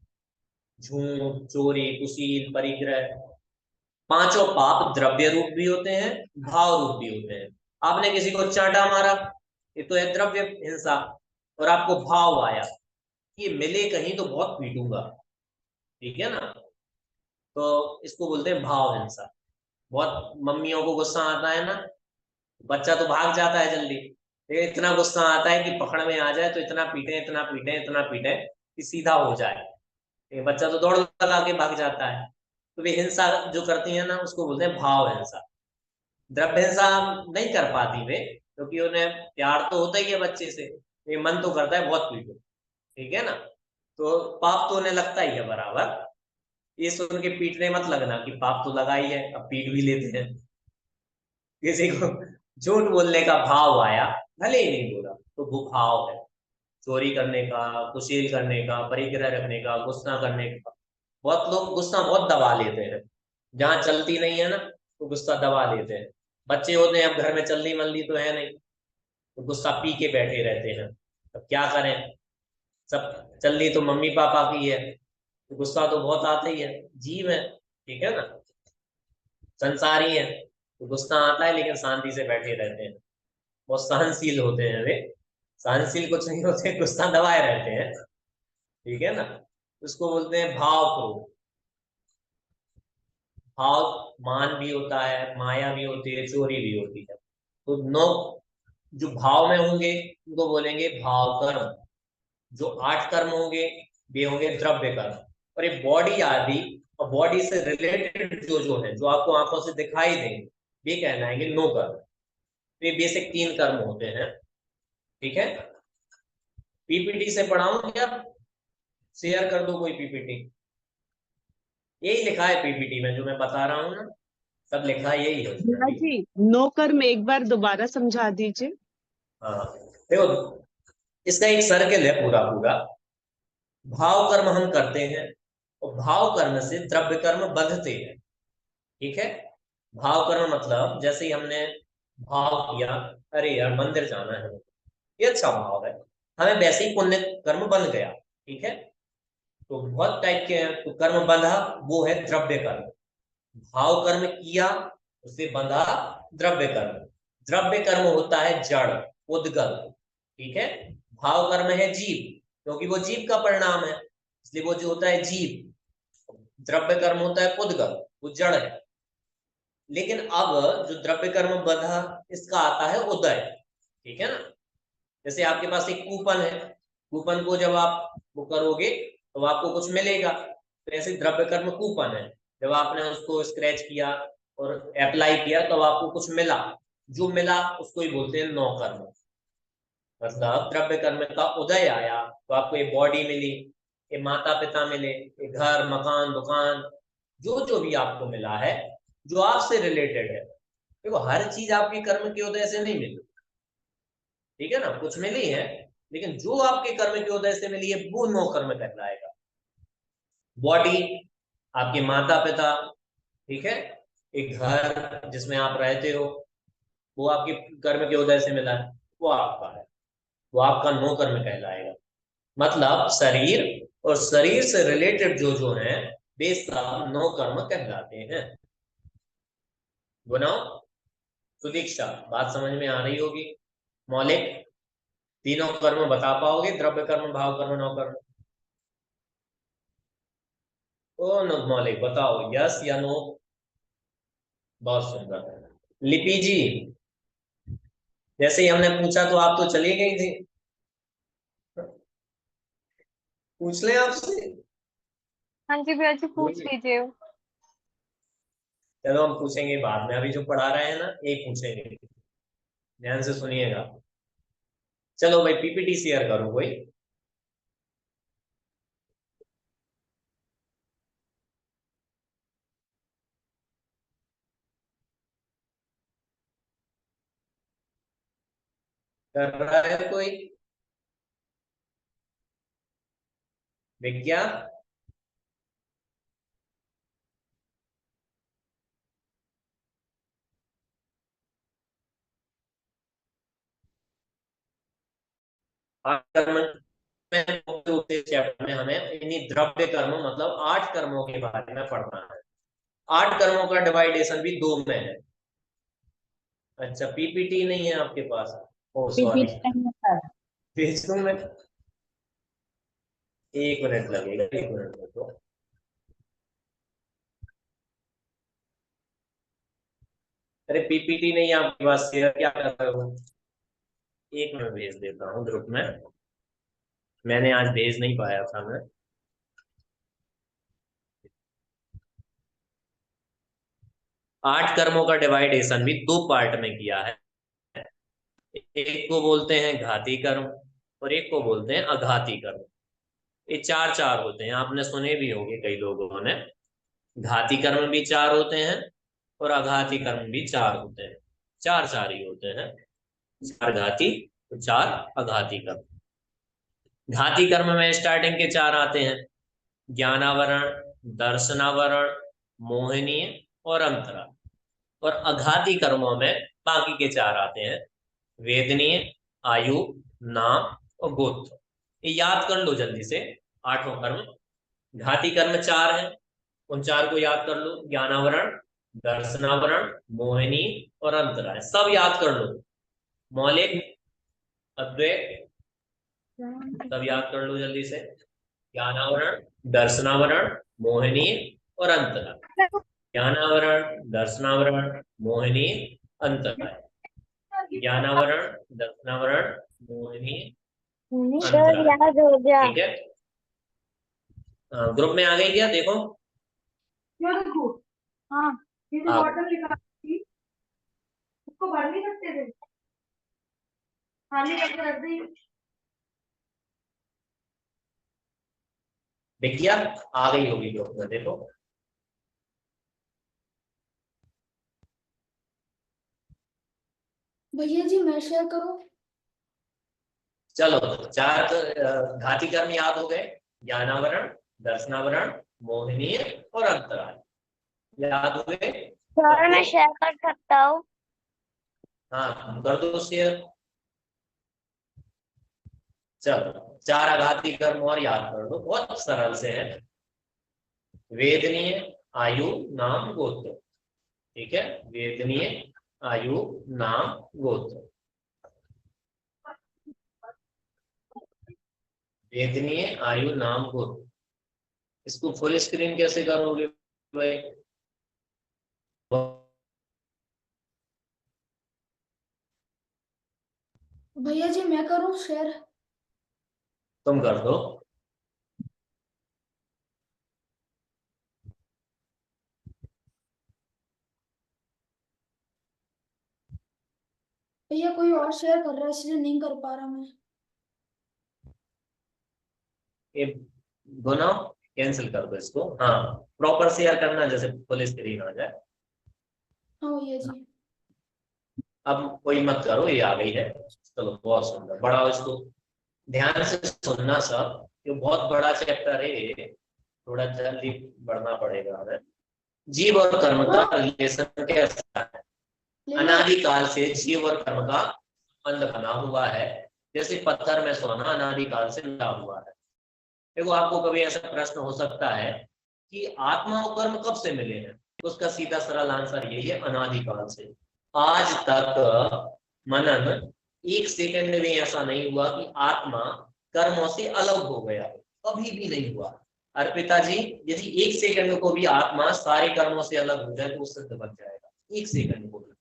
झूठ, चोरी, कुशील, परिग्रह। पांचों पाप द्रव्य रूप भी होते हैं, भाव रूप भी होते हैं। आपने किसी को चांटा मारा, ये तो है द्रव्य हिंसा। और आपको भाव आया, ये मिले कहीं तो बहुत पीटूंगा, ठीक है ना, तो इसको बोलते हैं भाव हिंसा। बहुत मम्मियों को गुस्सा आता है ना, बच्चा तो भाग जाता है जल्दी, लेकिन इतना गुस्सा आता है कि पकड़ में आ जाए तो इतना पीटे, इतना पीटे, इतना पीटे कि सीधा हो जाए। ये बच्चा तो दौड़ लगा के भाग जाता है। तो वे हिंसा जो करती है ना उसको बोलते हैं भाव हिंसा। द्रव्य हिंसा नहीं कर पाती वे, क्योंकि उन्हें प्यार तो होता ही है बच्चे से, ये मन तो करता है बहुत पीटो, ठीक है ना। तो पाप तो उन्हें लगता ही है बराबर। ये सुन के पीटने मत लगना कि पाप तो लगा ही है, अब पीट भी लेते हैं। किसी को झूठ बोलने का भाव आया, भले ही नहीं बोला, तो वो भाव है। चोरी करने का, कुशील करने का, परिग्रह रखने का, गुस्सा करने का। बहुत लोग गुस्सा बहुत दबा लेते हैं, जहां चलती नहीं है ना तो गुस्सा दबा लेते हैं। बच्चे होते हैं, अब घर में चलनी मलनी तो है नहीं, तो गुस्सा पी के बैठे रहते हैं। अब क्या करें, सब चलनी तो मम्मी पापा की है, तो गुस्सा तो बहुत आता ही है, जीव है, ठीक है ना, संसारी है, तो गुस्सा आता है, लेकिन शांति से बैठे रहते हैं। बहुत सहनशील होते हैं वे। सहनशील कुछ नहीं होते, गुस्सा दबाए रहते हैं, ठीक है ना। उसको बोलते हैं भाव क्रोध। भाव मान भी होता है, माया भी होती है, चोरी भी होती है। तो 9 जो भाव में होंगे उनको बोलेंगे भाव कर्म। जो 8 कर्म होंगे वे होंगे द्रव्य कर्म। और ये बॉडी आदि और बॉडी से रिलेटेड जो है, जो आपको आंखों से दिखाई देंगे, ये कहलाएंगे नो कर्म। तो ये बेसिक 3 कर्म होते हैं। ठीक है, पीपीटी से पढ़ाऊं क्या, शेयर कर दो कोई पीपीटी? यही लिखा है पीपीटी में जो मैं बता रहा हूँ ना, सब लिखा है यही है उसमें भी। जी, नो कर्म एक बार दोबारा समझा दीजिए। हाँ देखो, इसका एक सर्कल है पूरा पूरा। भाव कर्म हम करते हैं और भाव कर्म से द्रव्य कर्म बंधते हैं। ठीक है, भाव कर्म मतलब जैसे ही हमने भाव किया, अरे यार मंदिर जाना है, ये अच्छा भाव है, हमें वैसे ही पुण्य कर्म बन गया। ठीक है, तो बहुत टाइप के हैं। तो कर्म बंधा वो है द्रव्य कर्म, भाव कर्म किया उससे बंधा द्रव्य कर्म। द्रव्य कर्म होता है जड़ उद्गल। ठीक है, भाव कर्म है जीव, क्योंकि वो जीव का परिणाम है, इसलिए वो जो होता है जीव। द्रव्य कर्म होता है उद्गल, वो जड़ है। लेकिन अब जो द्रव्य कर्म बंधा, इसका आता है उदय। ठीक है ना, जैसे आपके पास एक कूपन है, कूपन को जब आप वो करोगे तो आपको कुछ मिलेगा, तो ऐसे द्रव्य कर्म कूपन है। जब आपने उसको स्क्रैच किया और अप्लाई किया तो आपको कुछ मिला, जो मिला उसको ही बोलते हैं नौ कर्म। मतलब द्रव्य कर्म का उदय आया तो आपको ये बॉडी मिली, ये माता पिता मिले, ये घर मकान दुकान, जो जो भी आपको मिला है जो आपसे रिलेटेड है। देखो हर चीज आपके कर्म के उदय से नहीं मिली, ठीक है ना, कुछ मिली है, लेकिन जो आपके कर्म के उदय से मिली है वो नौ कर्म कहलाएगा। बॉडी, आपके माता पिता, ठीक है, एक घर जिसमें आप रहते हो, वो आपके कर्म के उदय से मिला है, वो आपका है, वो आपका नो कर्म कहलाएगा। मतलब शरीर और शरीर से रिलेटेड जो जो है वे सब नो कर्म कहलाते हैं। गुनाह सुदीक्षा, बात समझ में आ रही होगी। मौलिक, तीनों कर्म बता पाओगे, द्रव्य कर्म भाव कर्म नौ कर्म? ओ नो मौलिक बताओ, यस या नो? बहुत सुंदर। लिपि जी, जैसे ही हमने पूछा तो आप तो चली गई थी, पूछ लें आपसे? हाँ जी भैया जी, पूछ बोलिए। लीजिए। चलो हम पूछेंगे बाद में, अभी जो पढ़ा रहे हैं ना एक पूछेंगे, ध्यान से सुनिएगा। चलो भाई पीपीटी शेयर करो कोई। कर रहा है कोई? विज्ञान, कर्म में मुख्य रूप से चैप्टर में हमें इन्हीं द्रव्य कर्म मतलब 8 कर्मों के बारे में पढ़ना है। 8 कर्मों का डिवाइडेशन भी 2 में है। अच्छा पीपीटी नहीं है आपके पास? ओ सॉरी, भेज दूं मैं? 1 मिनट लगेगा, 1 मिनट रुको। अरे पीपीटी नहीं है आपके पास, शेयर क्या कर रहे हो? 1 मिनट भेज देता हूँ ग्रुप में, मैंने आज भेज नहीं पाया था मैं। आठ कर्मों का डिवाइडेशन भी 2 पार्ट में किया है। एक को बोलते हैं घाती कर्म और एक को बोलते हैं अघाती कर्म। ये 4 4 होते हैं, आपने सुने भी होंगे कई लोगों ने। घाती कर्म भी 4 होते हैं और अघाती कर्म भी 4 होते हैं। 4 4 ही होते हैं, 4 घाती तो 4 अघाती कर्म। घाती कर्म में स्टार्टिंग के 4 आते हैं, ज्ञानावरण, दर्शनावरण, मोहिनी और अंतरा। और अघाती कर्मों में बाकी के 4 आते हैं, वेदनीय, आयु, नाम और गोत्र। ये याद कर लो जल्दी से, 8 कर्म। घाती कर्म 4 हैं, उन 4 को याद कर लो, ज्ञानावरण, दर्शनावरण, मोहिनी और अंतरा, सब याद कर लो। मौलिक, अद्वैत, सब याद कर लो जल्दी से। ज्ञानावरण, दर्शनावरण, मोहिनी और अंतरा। ज्ञानावरण, दर्शनावरण, मोहिनी, अंतरा। ज्ञानावरण, दर्शनावरण, मोहिनी, सर अंतरा। याद हो गया। ठीक है, ग्रुप में आ गई क्या? देखो क्यों देखो? हाँ, ये जो हाँ। बॉटल निकाली उसको भर नहीं सकते थे, खाली करके रख दी। दिख गया? आ गई होगी ग्रुप में, देखो। भैया जी मैं शेयर करूँ? चलो, चार घाती कर्म याद हो गए। ज्ञानावरण, दर्शनावरण, मोहिनीय और अंतराल याद हो गए सर मैं सबको? शेयर कर सकता हूँ? हाँ, कर दो शेयर। चलो, चार आघाती कर्म और याद कर दो, बहुत सरल से है। वेदनीय, आयु, नाम, गोत्र। ठीक है, वेदनीय, आयु, नाम, गोत्र। वेदनीय, आयु, नाम, गोत्र। इसको फुल स्क्रीन कैसे करोगे भाई? भैया जी मैं करूँ शेयर? तुम कर दो। भैया कोई और शेयर कर रहा है इसलिए नहीं कर पा रहा मैं। ये बनाओ, कैंसिल कर दो इसको। हाँ, प्रॉपर शेयर करना, जैसे फुल स्क्रीन आ जाए। हाँ भैया जी। अब कोई मत करो, ये आ गई है। चलो, बहुत सुंदर, बढ़ाओ इसको। ध्यान से सुनना सब, ये बहुत बड़ा चैप्टर है ये, थोड़ा जल्दी बढ़ना पड़ेगा हमें। जीव और कर्म का रिलेशन कैसा है? अनादिकाल से जीव और कर्म का संबंध बना हुआ है। जैसे पत्थर में सोना अनादिकाल से मिला हुआ है। देखो, आपको कभी ऐसा प्रश्न हो सकता है कि आत्मा और कर्म कब से मिले हैं, तो उसका सीधा सरल आंसर यही है, अनादिकाल से। आज तक मनन एक सेकंड में भी ऐसा नहीं हुआ कि आत्मा कर्मों से अलग हो गया, कभी भी नहीं हुआ। अर्पिता जी, यदि एक सेकंड को भी आत्मा सारे कर्मों से अलग हो जाए तो उससे बच जाएगा। एक सेकंड को भी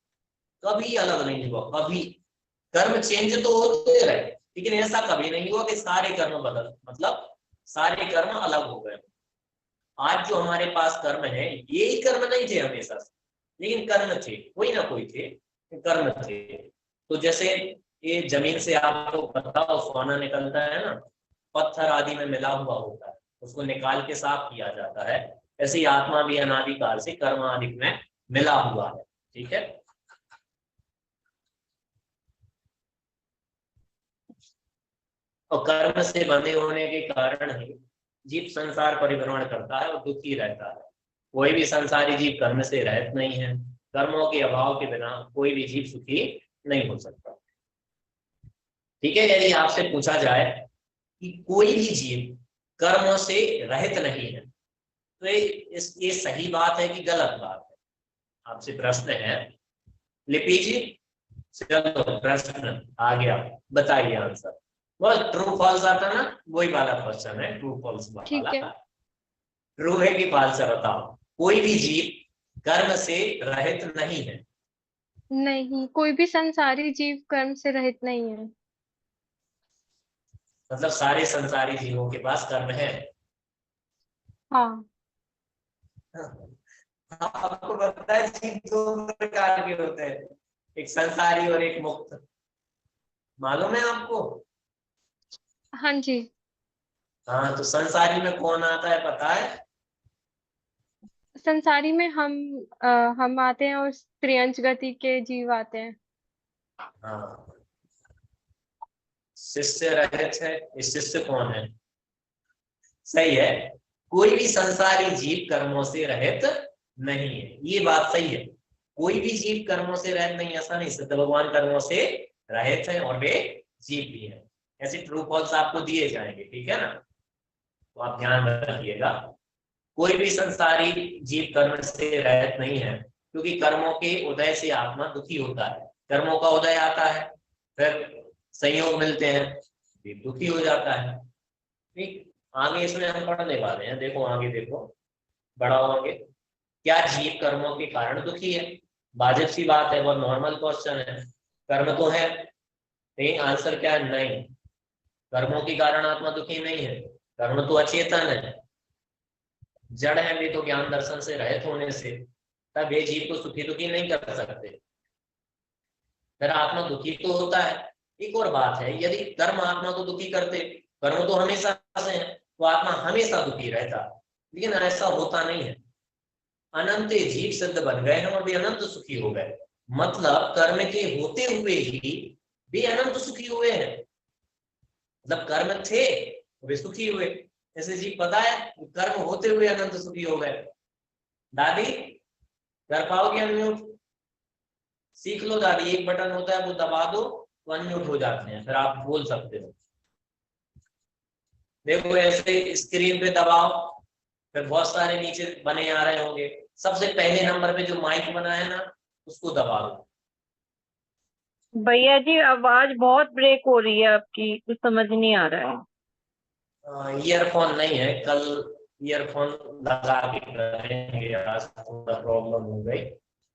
कभी अलग नहीं हुआ, कभी। कर्म चेंज तो होते रहे, लेकिन ऐसा कभी नहीं हुआ कि सारे कर्म बदल, मतलब सारे कर्म अलग हो गए। आज जो हमारे पास कर्म है, ये ही कर्म नहीं थे हमेशा से, लेकिन कर्म थे, कोई ना कोई थे, कर्म थे। तो जैसे ये जमीन से आपको पता हो सोना निकलता है ना, पत्थर आदि में मिला हुआ होता है, उसको निकाल के साफ किया जाता है। ऐसे ही आत्मा भी अनादिकाल से कर्म आदि में मिला हुआ है। ठीक है, और कर्म से बंधे होने के कारण ही जीव संसार परिभ्रमण करता है और दुखी रहता है। कोई भी संसारी जीव कर्म से रहित नहीं है। कर्मों के अभाव के बिना कोई भी जीव सुखी नहीं हो सकता। ठीक है, यदि आपसे पूछा जाए कि कोई भी जीव कर्मों से रहित नहीं है, तो ये सही बात है कि गलत बात है? आपसे प्रश्न है, लिपि जी। चलो, प्रश्न आ गया, बताइए आंसर। वो ट्रू फॉल्स आता ना, वही वाला क्वेश्चन है, ट्रू फॉल्स ठीक वाला। है। ट्रू है कि फॉल्स है, बताओ। कोई भी जीव कर्म से रहित नहीं है। नहीं, कोई भी संसारी जीव कर्म से रहित नहीं है। मतलब सारे संसारी जीवों के पास कर्म है। हाँ। आपको पता है जीव दो प्रकार के होते हैं, एक संसारी और एक मुक्त, मालूम है आपको? हाँ जी। हाँ, तो संसारी में कौन आता है पता है? संसारी में हम आते हैं और त्रियंच गति के जीव आते हैं। हाँ, शिष्य रहित है, ये शिष्य कौन है? सही है, कोई भी संसारी जीव कर्मों से रहित नहीं है, ये बात सही है। कोई भी जीव कर्मों से रहित नहीं, ऐसा नहीं, सिद्ध भगवान कर्मों से रहित है और वे जीव भी है। ऐसे ट्रू फॉल्स आपको दिए जाएंगे, ठीक है ना, तो आप ध्यान रखिएगा। कोई भी संसारी जीव कर्म से रहित नहीं है, क्योंकि कर्मों के उदय से आत्मा दुखी होता है। कर्मों का उदय आता है, फिर संयोग मिलते हैं, ये दुखी हो जाता है। ठीक, आगे इसमें हम पढ़ने वाले हैं, देखो आगे देखो, बढ़ाओ आगे। क्या जीव कर्मों के कारण दुखी है? वाजिब सी बात है, बहुत नॉर्मल क्वेश्चन है। कर्म तो है, लेकिन आंसर क्या है? नहीं, कर्मों के कारण आत्मा दुखी नहीं है। कर्म तो अचेतन है, जड़ है वे तो ज्ञान दर्शन से रहित होने से, तब वे जीव को सुखी दुखी नहीं कर सकते। फिर आत्मा दुखी तो होता है। एक और बात है, यदि कर्म आत्मा को दुखी करते, कर्म तो हमेशा से है, तो आत्मा हमेशा दुखी रहता, लेकिन ऐसा होता नहीं है। अनंत जीव सिद्ध बन गए हैं और वे अनंत सुखी हो गए, मतलब कर्म के होते हुए ही वे अनंत सुखी हुए हैं। मतलब कर्म थे वे सुखी हुए, जैसे जी पता है कर्म होते हुए अनंत सुखी हो गए। दादी कर पाओगे अनम्यूट? सीख लो दादी, एक बटन होता है वो दबा दो तो अनम्यूट हो जाते हैं, फिर आप बोल सकते हो। देखो ऐसे स्क्रीन पे दबाओ, फिर बहुत सारे नीचे बने आ रहे होंगे, सबसे पहले नंबर पे जो माइक बना है ना उसको दबा दो। भैया जी आवाज बहुत ब्रेक हो रही है आपकी, कुछ समझ नहीं आ रहा है। ईयरफोन नहीं है, कल ईयरफोन लगा के करेंगे, आज थोड़ा प्रॉब्लम हो गई,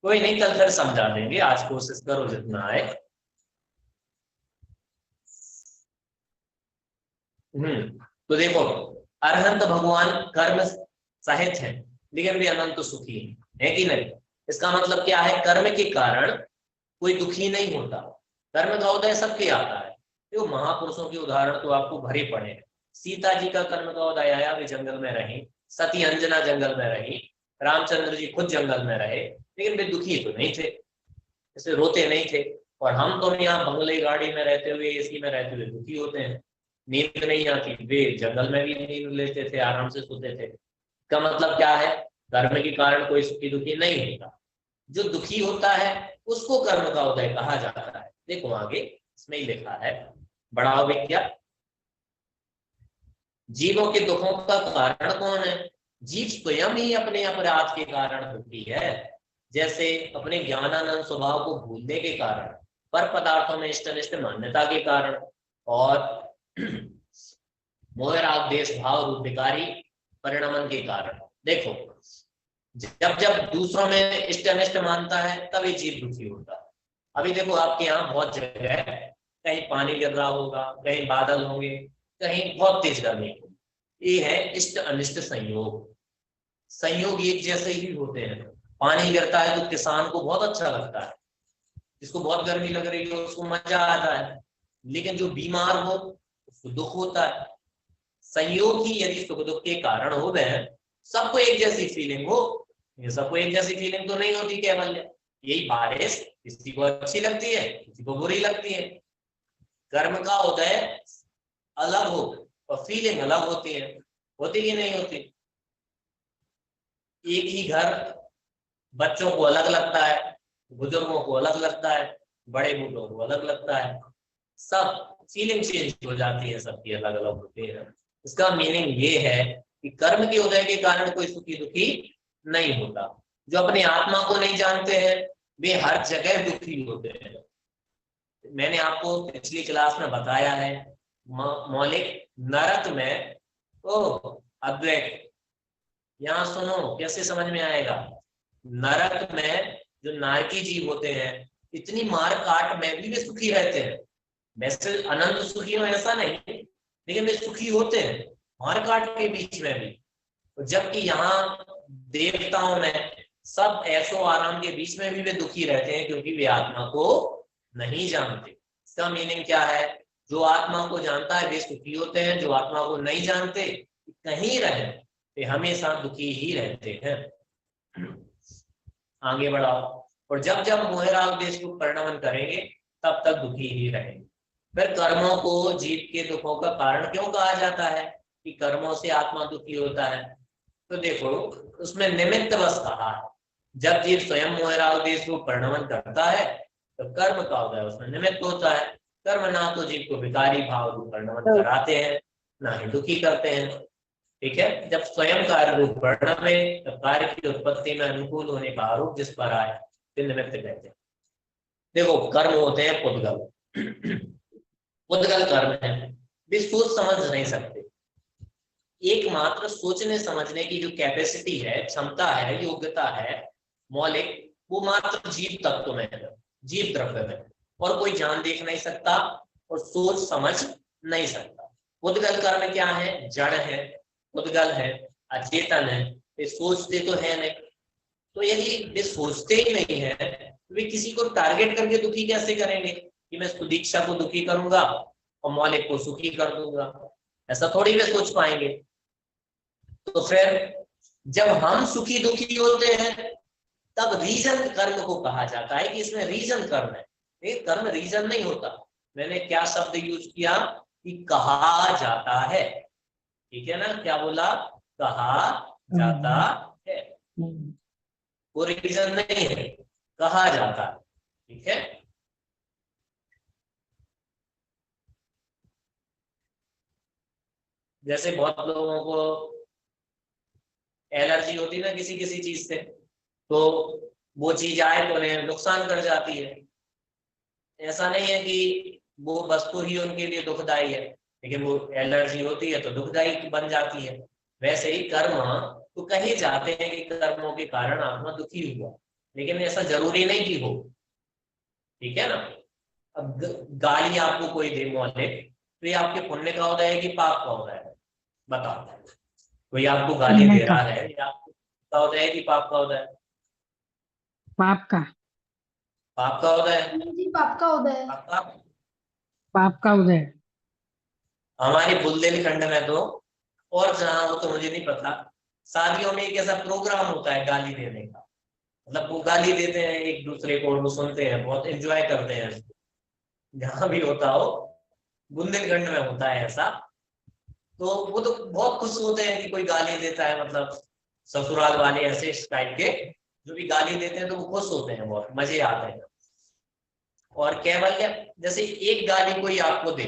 कोई नहीं कल फिर समझा देंगे, आज कोशिश करो जितना आए। तो देखो अरहंत भगवान कर्म सहित है लेकिन वे अनंत सुखी है कि नहीं? इसका मतलब क्या है, कर्म के कारण कोई दुखी नहीं होता। कर्म का उदय सबके आता है। तो महापुरुषों के उदाहरण तो आपको भरे पड़े हैं। सीता जी का कर्म का उदय आया, वे जंगल में रही, सती अंजना जंगल में रही, रामचंद्र जी खुद जंगल में रहे, लेकिन वे दुखी तो नहीं थे, ऐसे रोते नहीं थे। और हम तो यहाँ बंगले गाड़ी में रहते हुए, एसी में रहते हुए दुखी होते हैं, नींद नहीं आती। वे जंगल में भी नींद लेते थे, आराम से सोते थे। इसका मतलब क्या है, कर्म के कारण कोई सुखी दुखी नहीं होता। जो दुखी होता है उसको कर्म का उदय कहा जाता है। देखो आगे इसमें ही लिखा है, बढ़ाओ विद्या। जीवों के दुखों का कारण कौन है? जीव स्वयं ही अपने अपराध के कारण दुखी है, जैसे अपने ज्ञानानंद स्वभाव को भूलने के कारण, पर पदार्थों में इष्टनिष्ठ मान्यता के कारण, और मोहराग देश भाव रूप विकारी परिणमन के कारण। देखो जब जब दूसरों में इष्ट अनिष्ट मानता है तभी जीव दुखी होता है। अभी देखो आपके यहाँ बहुत जगह है, कहीं पानी गिर रहा होगा, कहीं बादल होंगे, कहीं बहुत तेज गर्मी होगी। ये है इष्ट अनिष्ट संयोग। संयोग एक जैसे ही होते हैं। पानी गिरता है तो किसान को बहुत अच्छा लगता है, जिसको बहुत गर्मी लग रही हो उसको मजा आता है, लेकिन जो बीमार हो उसको दुख होता है। संयोग ही यदि सुख दुख के कारण हो गए, सबको एक जैसी फीलिंग हो, ये सबको एक जैसी फीलिंग तो नहीं होती केवल। यही बारिश किसी को अच्छी लगती है, किसी को बुरी लगती है। कर्म का उदय अलग हो और फीलिंग अलग होती है, होती कि नहीं होती? एक ही घर बच्चों को अलग लगता है, बुजुर्गों को अलग लगता है, बड़े बूढ़ों को अलग लगता है, सब फीलिंग चेंज हो जाती है, सबकी अलग अलग होती है। इसका मीनिंग ये है कि कर्म के उदय के कारण कोई सुखी दुखी नहीं होता। जो अपने आत्मा को नहीं जानते हैं वे हर जगह दुखी होते हैं। मैंने आपको पिछली क्लास में बताया है, मौलिक नरक में अद्वैत, यहाँ सुनो कैसे समझ में आएगा। नरक में जो नारकी जीव होते हैं, इतनी मार काट में भी वे सुखी रहते हैं। वैसे अनंत सुखी हो ऐसा नहीं, लेकिन वे सुखी होते हैं मार काट के बीच में भी। जबकि यहाँ देवताओं में सब ऐशो आराम के बीच में भी वे दुखी रहते हैं, क्योंकि वे आत्मा को नहीं जानते। इसका मीनिंग क्या है, जो आत्मा को जानता है वे सुखी होते हैं, जो आत्मा को नहीं जानते कहीं रहे वे हमेशा दुखी ही रहते हैं। आगे बढ़ाओ। और जब जब मोहराग देश को परिणमन करेंगे तब तक दुखी ही रहेंगे। फिर कर्मों को जीव के दुखों का कारण क्यों कहा जाता है कि कर्मों से आत्मा दुखी होता है? तो देखो उसमें निमित्त बस कहा है। जब जीव स्वयं मोहराग देश को परिणमन करता है तो कर्म का उदय उसमें निमित्त होता है। कर्म ना तो जीव को विकारी भाव रूप परिणमन कराते हैं, ना ही दुखी करते हैं। ठीक है, जब स्वयं कार्य रूप परिणम में तब कार्य की उत्पत्ति में अनुकूल होने का आरोप जिस पर आए तो निमित्त कहते हैं। देखो कर्म होते हैं पुद्गल। पुद्गल कर्म है, वे सोच समझ नहीं सकते। एकमात्र सोचने समझने की जो कैपेसिटी है, क्षमता है, योग्यता है मौलिक, वो मात्र जीव तत्व में है, जीव द्रव्य में, और कोई जान देख नहीं सकता और सोच समझ नहीं सकता। पुद्गल कर्म क्या है? जड़ है, पुद्गल है, अचेतन है, वे सोचते तो है नहीं। तो यदि वे सोचते ही नहीं है तो वे किसी को टारगेट करके दुखी कैसे करेंगे कि मैं सुदीक्षा को दुखी करूंगा और मौलिक को सुखी कर दूंगा, ऐसा थोड़ी वे सोच पाएंगे। तो फिर जब हम सुखी दुखी होते हैं तब रीजन कर्म को कहा जाता है कि इसमें रीजन कर्म है। ये कर्म रीजन नहीं होता। मैंने क्या शब्द यूज किया कि कहा जाता है, ठीक है ना, क्या बोला, कहा जाता है, वो रीजन नहीं है, कहा जाता है, ठीक है। जैसे बहुत लोगों को एलर्जी होती है ना किसी किसी चीज से, तो वो चीज आए तो उन्हें नुकसान कर जाती है। ऐसा नहीं है कि वो वस्तु ही उनके लिए दुखदाई है, लेकिन वो एलर्जी होती है तो दुखदाई बन जाती है। वैसे ही कर्म तो कहे जाते हैं कि कर्मों के कारण आत्मा दुखी हुआ, लेकिन ऐसा जरूरी नहीं कि हो, ठीक है ना। अब गाली आपको कोई दे मौलिक, तो ये आपके पुण्य का उदय है कि पाप का उदय है, बताओ। कोई आपको गाली दे रहा है, या आपका उदय है कि पाप का उदय है? पाप का। पाप का उदय है। जी पाप का उदय है। पाप का उदय। हमारे बुंदेलखंड में तो, और जहाँ हो तो मुझे नहीं पता, शादियों में एक ऐसा प्रोग्राम होता है गाली देने का। मतलब वो गाली देते हैं एक दूसरे को, वो सुनते हैं, बहुत एंजॉय करते हैं। जहां भी होता हो, बुंदेलखंड में होता है ऐसा, तो वो तो बहुत खुश होते हैं कि कोई गाली देता है। मतलब ससुराल वाले ऐसे टाइप के जो भी गाली देते हैं तो वो खुश होते हैं, बहुत मजे आते हैं। और केवल जैसे एक गाली कोई आपको दे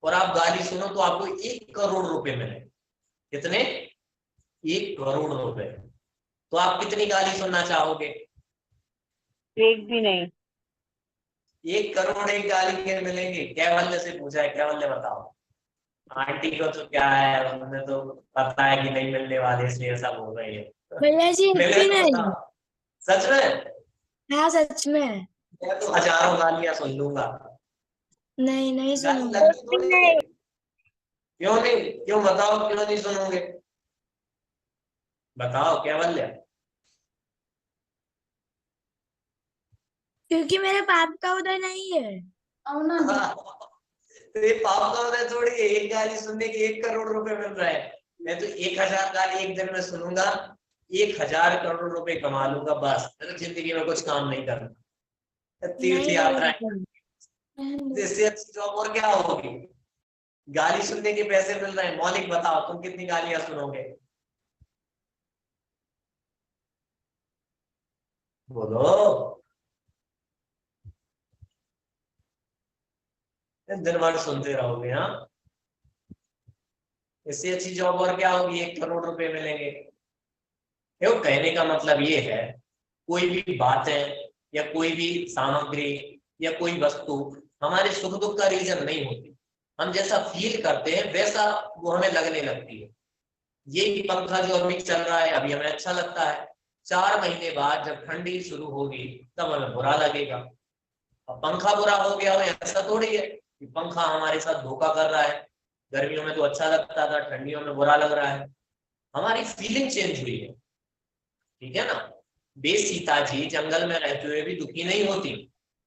और आप गाली सुनो तो आपको 1 करोड़ रुपए मिले। कितने? 1 करोड़ रुपए। तो आप कितनी गाली सुनना चाहोगे? एक भी नहीं। 1 करोड़ एक गाली के मिलेंगे। कैवल्य से पूछा है, कैवल्य बताओ। आंटी को तो क्या है, उन्हें तो पता है कि नहीं मिलने वाले, इसलिए ऐसा बोल रही है। भैया जी मिले नहीं। तो सच में? हाँ सच में। मैं तो हजारों गालियां सुन लूंगा। नहीं नहीं गाली सुनूंगा। लगती थोड़ी है। क्यों नहीं? क्यों बताओ, क्यों नहीं सुनोगे? बताओ कैवल्य। क्योंकि मेरे पाप का उदय नहीं है। तो ये पाप का उदय थोड़ी है, एक गाली सुनने के 1 करोड़ रुपए मिल रहा है। मैं तो 1000 गाली एक दिन में सुनूंगा, 1000 करोड़ रुपए कमा लूंगा, बस। तो जिंदगी में कुछ काम नहीं करना। तीर्थ यात्रा इससे अच्छी जॉब और क्या होगी? गाली सुनने के पैसे मिल रहे हैं। मौलिक बताओ, तुम कितनी गालियां सुनोगे? बोलो। दिन भर सुनते रहोगे? हाँ, इससे अच्छी जॉब और क्या होगी? 1 करोड़ रुपए मिलेंगे। देखो, कहने का मतलब ये है, कोई भी बातें या कोई भी सामग्री या कोई वस्तु हमारे सुख दुख का रीजन नहीं होती। हम जैसा फील करते हैं वैसा वो हमें लगने लगती है। ये पंखा जो अभी चल रहा है, अभी हमें अच्छा लगता है, 4 महीने बाद जब ठंडी शुरू होगी तब हमें बुरा लगेगा। अब पंखा बुरा हो गया हो ऐसा थोड़ी है कि पंखा हमारे साथ धोखा कर रहा है। गर्मियों में तो अच्छा लगता था, ठंडियों में बुरा लग रहा है। हमारी फीलिंग चेंज हुई है, ठीक है ना। बे सीता जी जंगल में रहते हुए भी दुखी नहीं होती,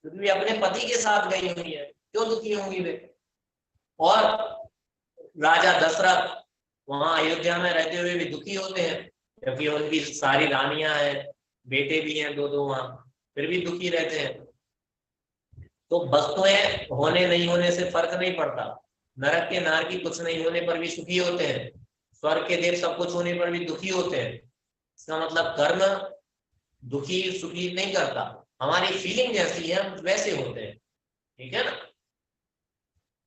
क्योंकि वे अपने पति के साथ गई हुई है। क्यों दुखी होंगी वे? और राजा दशरथ वहां अयोध्या में रहते हुए भी दुखी होते हैं, क्योंकि उनकी सारी रानियां हैं, बेटे भी हैं 2-2 वहां, फिर भी दुखी रहते हैं। तो वस्तुएं होने नहीं होने से फर्क नहीं पड़ता। नरक के नारकी कुछ नहीं होने पर भी सुखी होते हैं, स्वर्ग के देव सब कुछ होने पर भी दुखी होते हैं। इसका मतलब कर्म दुखी सुखी नहीं करता, हमारी फीलिंग जैसी है हम वैसे होते हैं, ठीक है ना।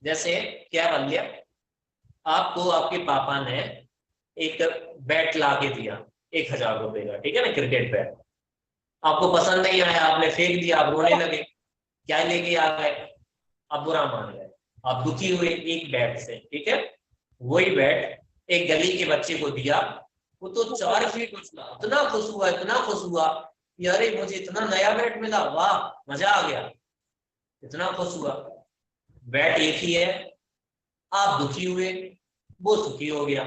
जैसे क्या बन गया, आपको आपके पापा ने एक बैट ला के दिया 1000 रुपए का, ठीक है ना, क्रिकेट बैट। आपको पसंद नहीं आया, आपने फेंक दिया, आप रोने लगे। क्या लेके आ गए? आप बुरा मान गए, आप दुखी हुए एक बैट से, ठीक है। वही बैट एक गली के बच्चे को दिया, वो तो 4 फीट उछला, इतना खुश हुआ, इतना खुश हुआ कि अरे मुझे इतना नया बैट मिला, वाह मजा आ गया, इतना खुश हुआ। बैट एक ही है, आप दुखी हुए, वो सुखी हो गया।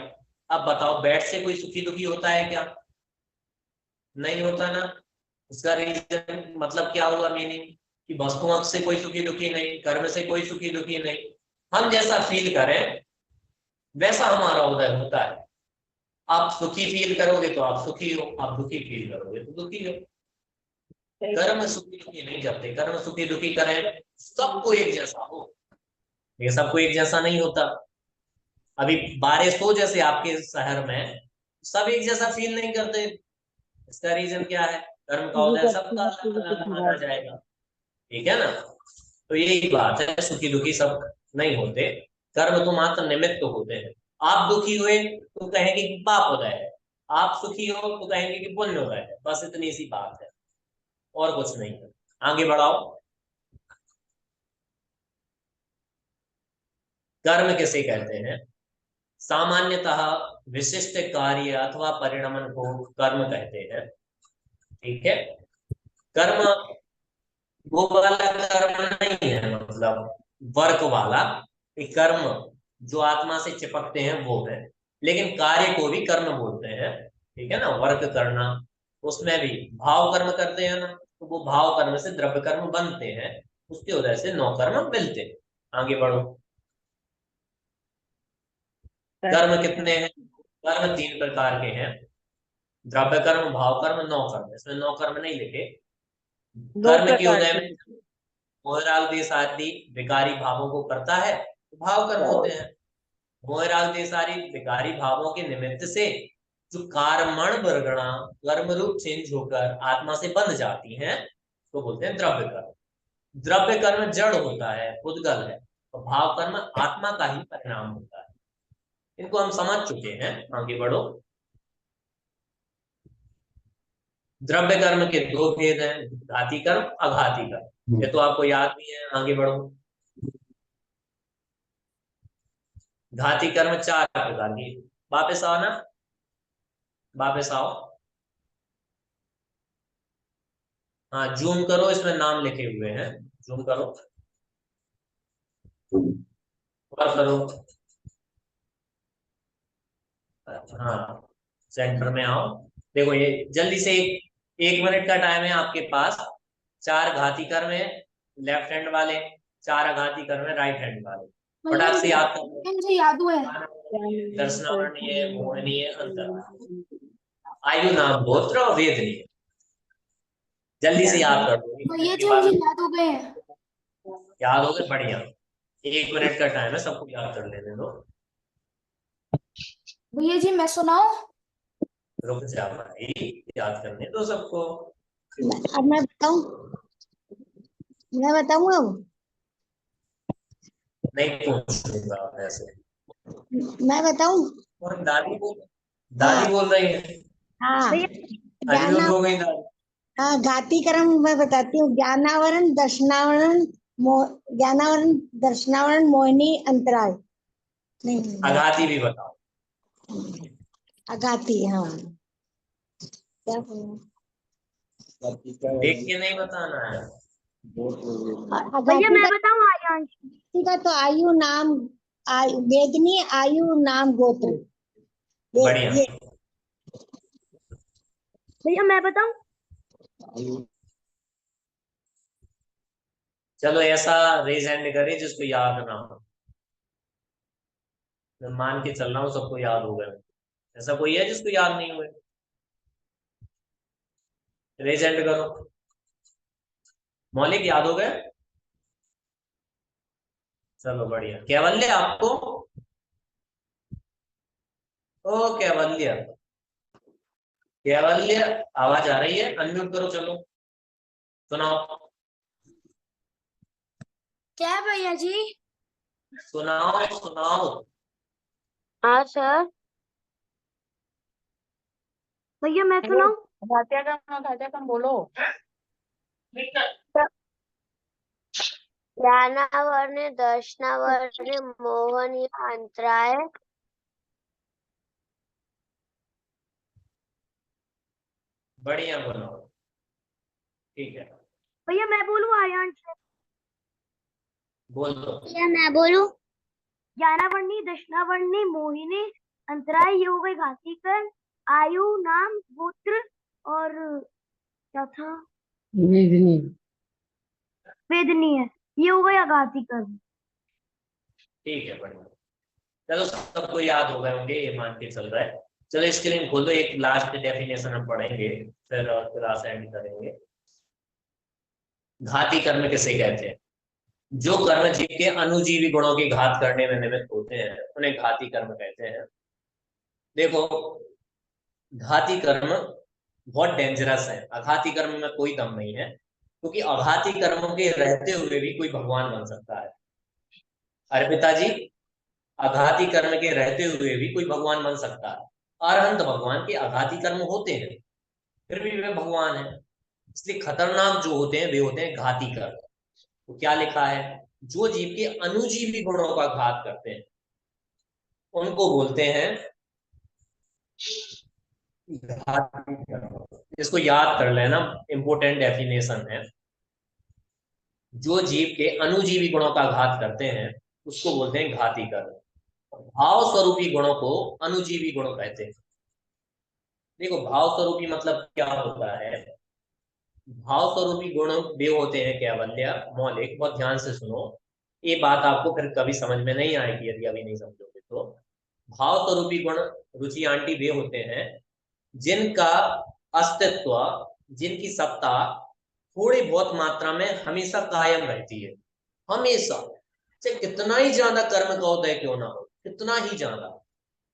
अब बताओ, बैट से कोई सुखी दुखी होता है क्या? नहीं होता ना। इसका रीजन मतलब क्या हुआ, मीनिंग कि वस्तुओं से कोई सुखी दुखी नहीं, कर्म से कोई सुखी दुखी नहीं। हम जैसा फील करें वैसा हमारा उदय होता है। आप सुखी फील करोगे तो आप सुखी हो, आप दुखी फील करोगे तो दुखी हो। कर्म सुखी दुखी नहीं करते, कर्म सुखी दुखी करें सबको एक जैसा हो, ये सबको एक जैसा नहीं होता। अभी बारिश हो जैसे आपके शहर में, सब एक जैसा फील नहीं करते। इसका रीजन क्या है, कर्म का उदय सबका अलग अलग माना जाएगा, ठीक है ना। तो यही बात है, सुखी दुखी सब नहीं होते, कर्म तो मात्र निमित्त तो होते हैं। आप दुखी हुए तो कहेंगे कि पाप उदय है, आप सुखी हो तो कहेंगे कि पुण्य उदय है। बस इतनी सी बात है, और कुछ नहीं है। आगे बढ़ाओ। कर्म किसे कहते हैं? सामान्यतः विशिष्ट कार्य अथवा परिणमन को कर्म कहते हैं, ठीक है। कर्म वो वाला कर्म नहीं है, मतलब वर्क वाला। एक कर्म जो आत्मा से चिपकते हैं वो है, लेकिन कार्य को भी कर्म बोलते हैं, ठीक है ना। वर्क करना, उसमें भी भाव कर्म करते हैं ना, तो वो भाव कर्म से द्रव्य कर्म बनते हैं, उसकी वजह से नौ कर्म मिलते हैं। आगे बढ़ो। कर्म कितने हैं? कर्म 3 प्रकार के हैं, द्रव्य कर्म, भाव कर्म, नौ कर्म। इसमें नौ कर्म नहीं लिखे। कर्म के उदय में मोहराग देश आदि विकारी भावों को करता है तो भाव कर्म होते हैं। मोहराग देश आदि विकारी भावों के निमित्त से जो कर्मण वर्गणा कर्म रूप चेंज होकर आत्मा से बंध जाती हैं तो बोलते हैं द्रव्य कर्म। द्रव्य कर्म जड़ होता है, उद्गल है, और भाव कर्म आत्मा का ही परिणाम होता है। इनको हम समझ चुके हैं, आगे बढ़ो। द्रव्य कर्म के 2 भेद हैं, घाती कर्म, अघाती कर्म। ये तो आपको याद भी है, आगे बढ़ो। घाती कर्म 4 प्रकार की। वापस आओ ना, वापस आओ। हाँ, जूम करो, इसमें नाम लिखे हुए हैं, जूम करो और करो। हाँ, सेंटर में आओ। देखो ये जल्दी से, 1 मिनट का टाइम है आपके पास। 4 घाती कर्म है लेफ्ट हैंड वाले, 4 अघाती कर्म है राइट हैंड वाले। फटाक से याद करो। मुझे याद हुआ है। दर्शनावरणीय, मोहनीय, अंतर, आयु, नाम, गोत्र और वेदनीय। जल्दी से याद कर दो। भैया जी मुझे याद हो गए हैं। याद हो गए, बढ़िया। 1 मिनट का टाइम है, सबको याद कर लेने दो। भैया जी मैं सुनाऊं? रुक जा भाई, याद करने दो सबको। अब मैं बताऊं? मैं बताऊं अब? नहीं पूछूंगा ऐसे। मैं बताऊं? और दादी बोल रही है। हाँ, अनिरुद्ध हो गई दादी। हाँ, घाती कर्म मैं बताती हूँ। ज्ञानावरण, दर्शनावरण, ज्ञानावरण, दर्शनावरण, मोहिनी, अंतराय। नहीं, अघाती भी बताओ। अघाती, हाँ। क्या देख के नहीं बताना है। भैया मैं बताऊं? आयांश का तो आयु, नाम, वेदनी, आयु, नाम, गोत्र। बढ़िया। भैया मैं बताऊं? चलो ऐसा रेज हैंड करे जिसको याद ना हो। मैं मान के चल रहा हूँ सबको याद हो गए। ऐसा कोई है जिसको याद नहीं हुए? रेज हैंड करो। मौलिक याद हो गए? चलो बढ़िया। कैवल्य आपको? ओ कैवल्य, कैवल्य आवाज आ रही है? अनम्यूट करो, चलो सुनाओ। क्या भैया जी? सुनाओ सुनाओ। हाँ सर। भैया मैं सुनाऊं? घात्याकर्म बोलो। ज्ञानावरण, दर्शनावरण, मोहनीय, अंतराय। बढ़िया बोलो, ठीक है। भैया मैं बोलूं आयांश? बोल दो। क्या मैं बोलूं? ज्ञानावर्णी, दर्शनावर्णी, मोहिनी, अंतराय, ये हो गए घातीकर, आयु, नाम, गोत्र, और क्या था, वेदनी। वेदनीय, ये हो गया घाती कर्म। ठीक है, बढ़िया। चलो सबको याद हो गए होंगे, ये मान के चल रहा है। चलो स्क्रीन खोलो, एक लास्ट डेफिनेशन हम पढ़ेंगे, फिर क्लास एंड करेंगे। घाती कर्म किसे कहते हैं? जो कर्म जीव के अनुजीवी गुणों की घात करने में निमित्त होते हैं उन्हें घाती कर्म कहते हैं। देखो, घाती कर्म बहुत डेंजरस है। अघाती कर्म में कोई दम नहीं है, क्योंकि अघाती कर्मों के रहते हुए भी कोई भगवान बन सकता है। अरे पिताजी, अघाती कर्म के रहते हुए भी कोई भगवान बन सकता है। अरहंत भगवान के अघाती कर्म होते हैं, फिर भी वे भगवान है। इसलिए खतरनाक जो होते हैं वे होते हैं घाती कर्म। तो क्या लिखा है? जो जीव के अनुजीवी गुणों का घात करते हैं उनको बोलते हैं घाती कर्म। इसको याद कर लेना, इंपोर्टेंट डेफिनेशन है। जो जीव के अनुजीवी गुणों का घात करते हैं उसको बोलते हैं घाती कर्म। भाव स्वरूपी गुणों को अनुजीवी गुण कहते हैं। देखो, भाव स्वरूपी मतलब क्या होता है? भाव स्वरूपी गुण वे होते हैं कैवल्य, मौलिक। बहुत ध्यान से सुनो, ये बात आपको फिर कभी समझ में नहीं आएगी यदि अभी नहीं समझोगे तो। भाव स्वरूपी गुण, रुचि आंटी, वे होते हैं जिनका अस्तित्व, जिनकी सत्ता थोड़ी बहुत मात्रा में हमेशा कायम रहती है। हमेशा, चाहे कितना ही ज्यादा कर्म का उदय क्यों ना हो, कितना ही ज्यादा,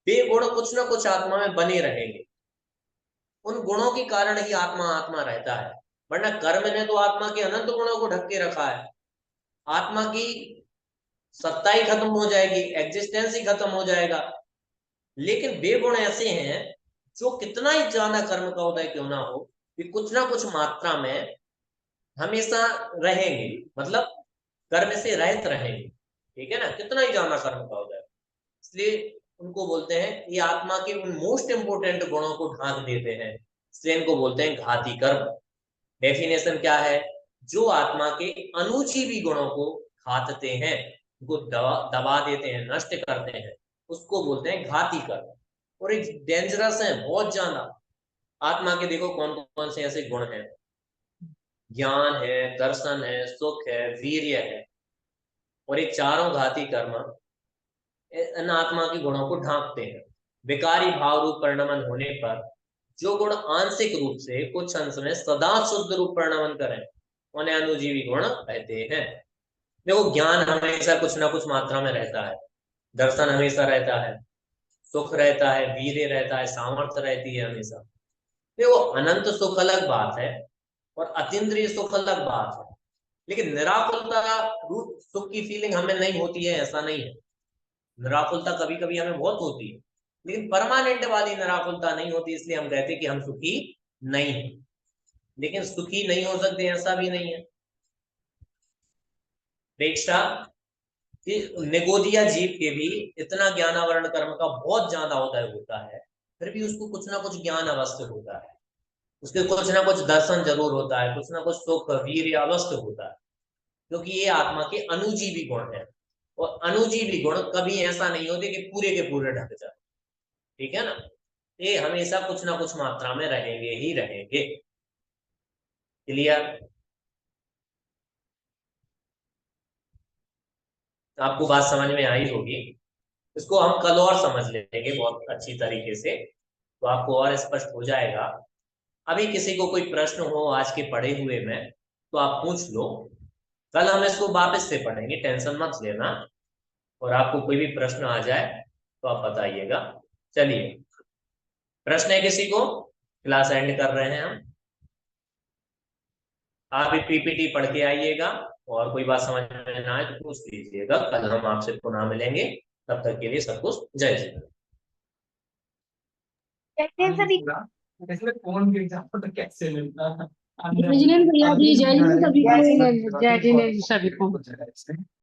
वे गुण कुछ ना कुछ आत्मा में बने रहेंगे। उन गुणों के कारण ही आत्मा आत्मा रहता है, वरना कर्म ने तो आत्मा के अनंत गुणों को ढक के रखा है। आत्मा की सत्ता ही खत्म हो जाएगी, एग्जिस्टेंस ही खत्म हो जाएगा। लेकिन वे गुण ऐसे हैं जो कितना ही ज्यादा कर्म का उदय क्यों ना हो, वे कुछ ना कुछ मात्रा में हमेशा रहेंगे, मतलब कर्म से रहित रहेंगे। ठीक है ना, कितना ही ज्यादा कर्म का उदय। इसलिए उनको बोलते हैं, ये आत्मा के उन मोस्ट इंपोर्टेंट गुणों को ढांक देते हैं, इसलिए इनको बोलते हैं घाती कर्म। डेफिनेशन क्या है? जो आत्मा के अनुजीवी गुणों को घातते हैं, उनको दबा देते हैं, नष्ट करते हैं, उसको बोलते हैं घाती कर्म। और एक डेंजरस है बहुत ज्यादा। आत्मा के देखो कौन कौन से ऐसे गुण हैं। ज्ञान है, दर्शन है, सुख है, वीर्य है। और ये चारों घाती कर्म इन आत्मा के गुणों को ढांकते हैं। विकारी भाव रूप परिणमन होने पर जो गुण आंशिक रूप से कुछ अंश में सदा शुद्ध रूप परिणमन करें उन्हें अनुजीवी गुण कहते हैं। देखो, ज्ञान हमेशा कुछ ना कुछ मात्रा में रहता है, दर्शन हमेशा रहता है, सुख रहता है, वीर्य रहता है, सामर्थ्य रहती है हमेशा। देखो, अनंत सुख अलग बात है और अतीन्द्रिय सुख अलग बात है। लेकिन निराकुलता रूप सुख की फीलिंग हमें नहीं होती है, ऐसा नहीं है। निराकुलता कभी कभी हमें बहुत होती है, लेकिन परमानेंट वाली निराकुलता नहीं होती। इसलिए हम कहते हैं कि हम सुखी नहीं है। लेकिन सुखी नहीं हो सकते ऐसा भी नहीं है। प्रेक्षा कि निगोदिया जीव के भी इतना ज्ञानावरण कर्म का बहुत ज्यादा उदय होता है, फिर भी उसको कुछ ना कुछ ज्ञान अवश्य होता है, उसके कुछ ना कुछ दर्शन जरूर होता है, कुछ ना कुछ सुख वीर्य अवश्य होता है, क्योंकि ये आत्मा के अनुजीवी गुण है। और अनुजीवी गुण कभी ऐसा नहीं होते कि पूरे के पूरे ढक जाए। ठीक है ना, ये हमेशा कुछ ना कुछ मात्रा में रहेंगे ही रहेंगे। क्लियर? आपको बात समझ में आई होगी। इसको हम कल और समझ लेंगे बहुत अच्छी तरीके से, तो आपको और स्पष्ट हो जाएगा। अभी किसी को कोई प्रश्न हो आज के पढ़े हुए में तो आप पूछ लो, कल हम इसको वापस से पढ़ेंगे, टेंशन मत लेना। और आपको कोई भी प्रश्न आ जाए तो आप बताइएगा। चलिए, प्रश्न है किसी को? क्लास एंड कर रहे हैं हम। आप पीपीटी पढ़ के आइएगा, और कोई बात समझ में ना आए तो पूछ लीजिएगा। कल हम आपसे पुनः मिलेंगे, तब तक के लिए सबको जय श्री राम। कौन के एग्जाम्पल तो कैसे मिलता है? विजिलेंस भैया जी, जय हिंद सभी को। जय जिनेन्द्र सभी को।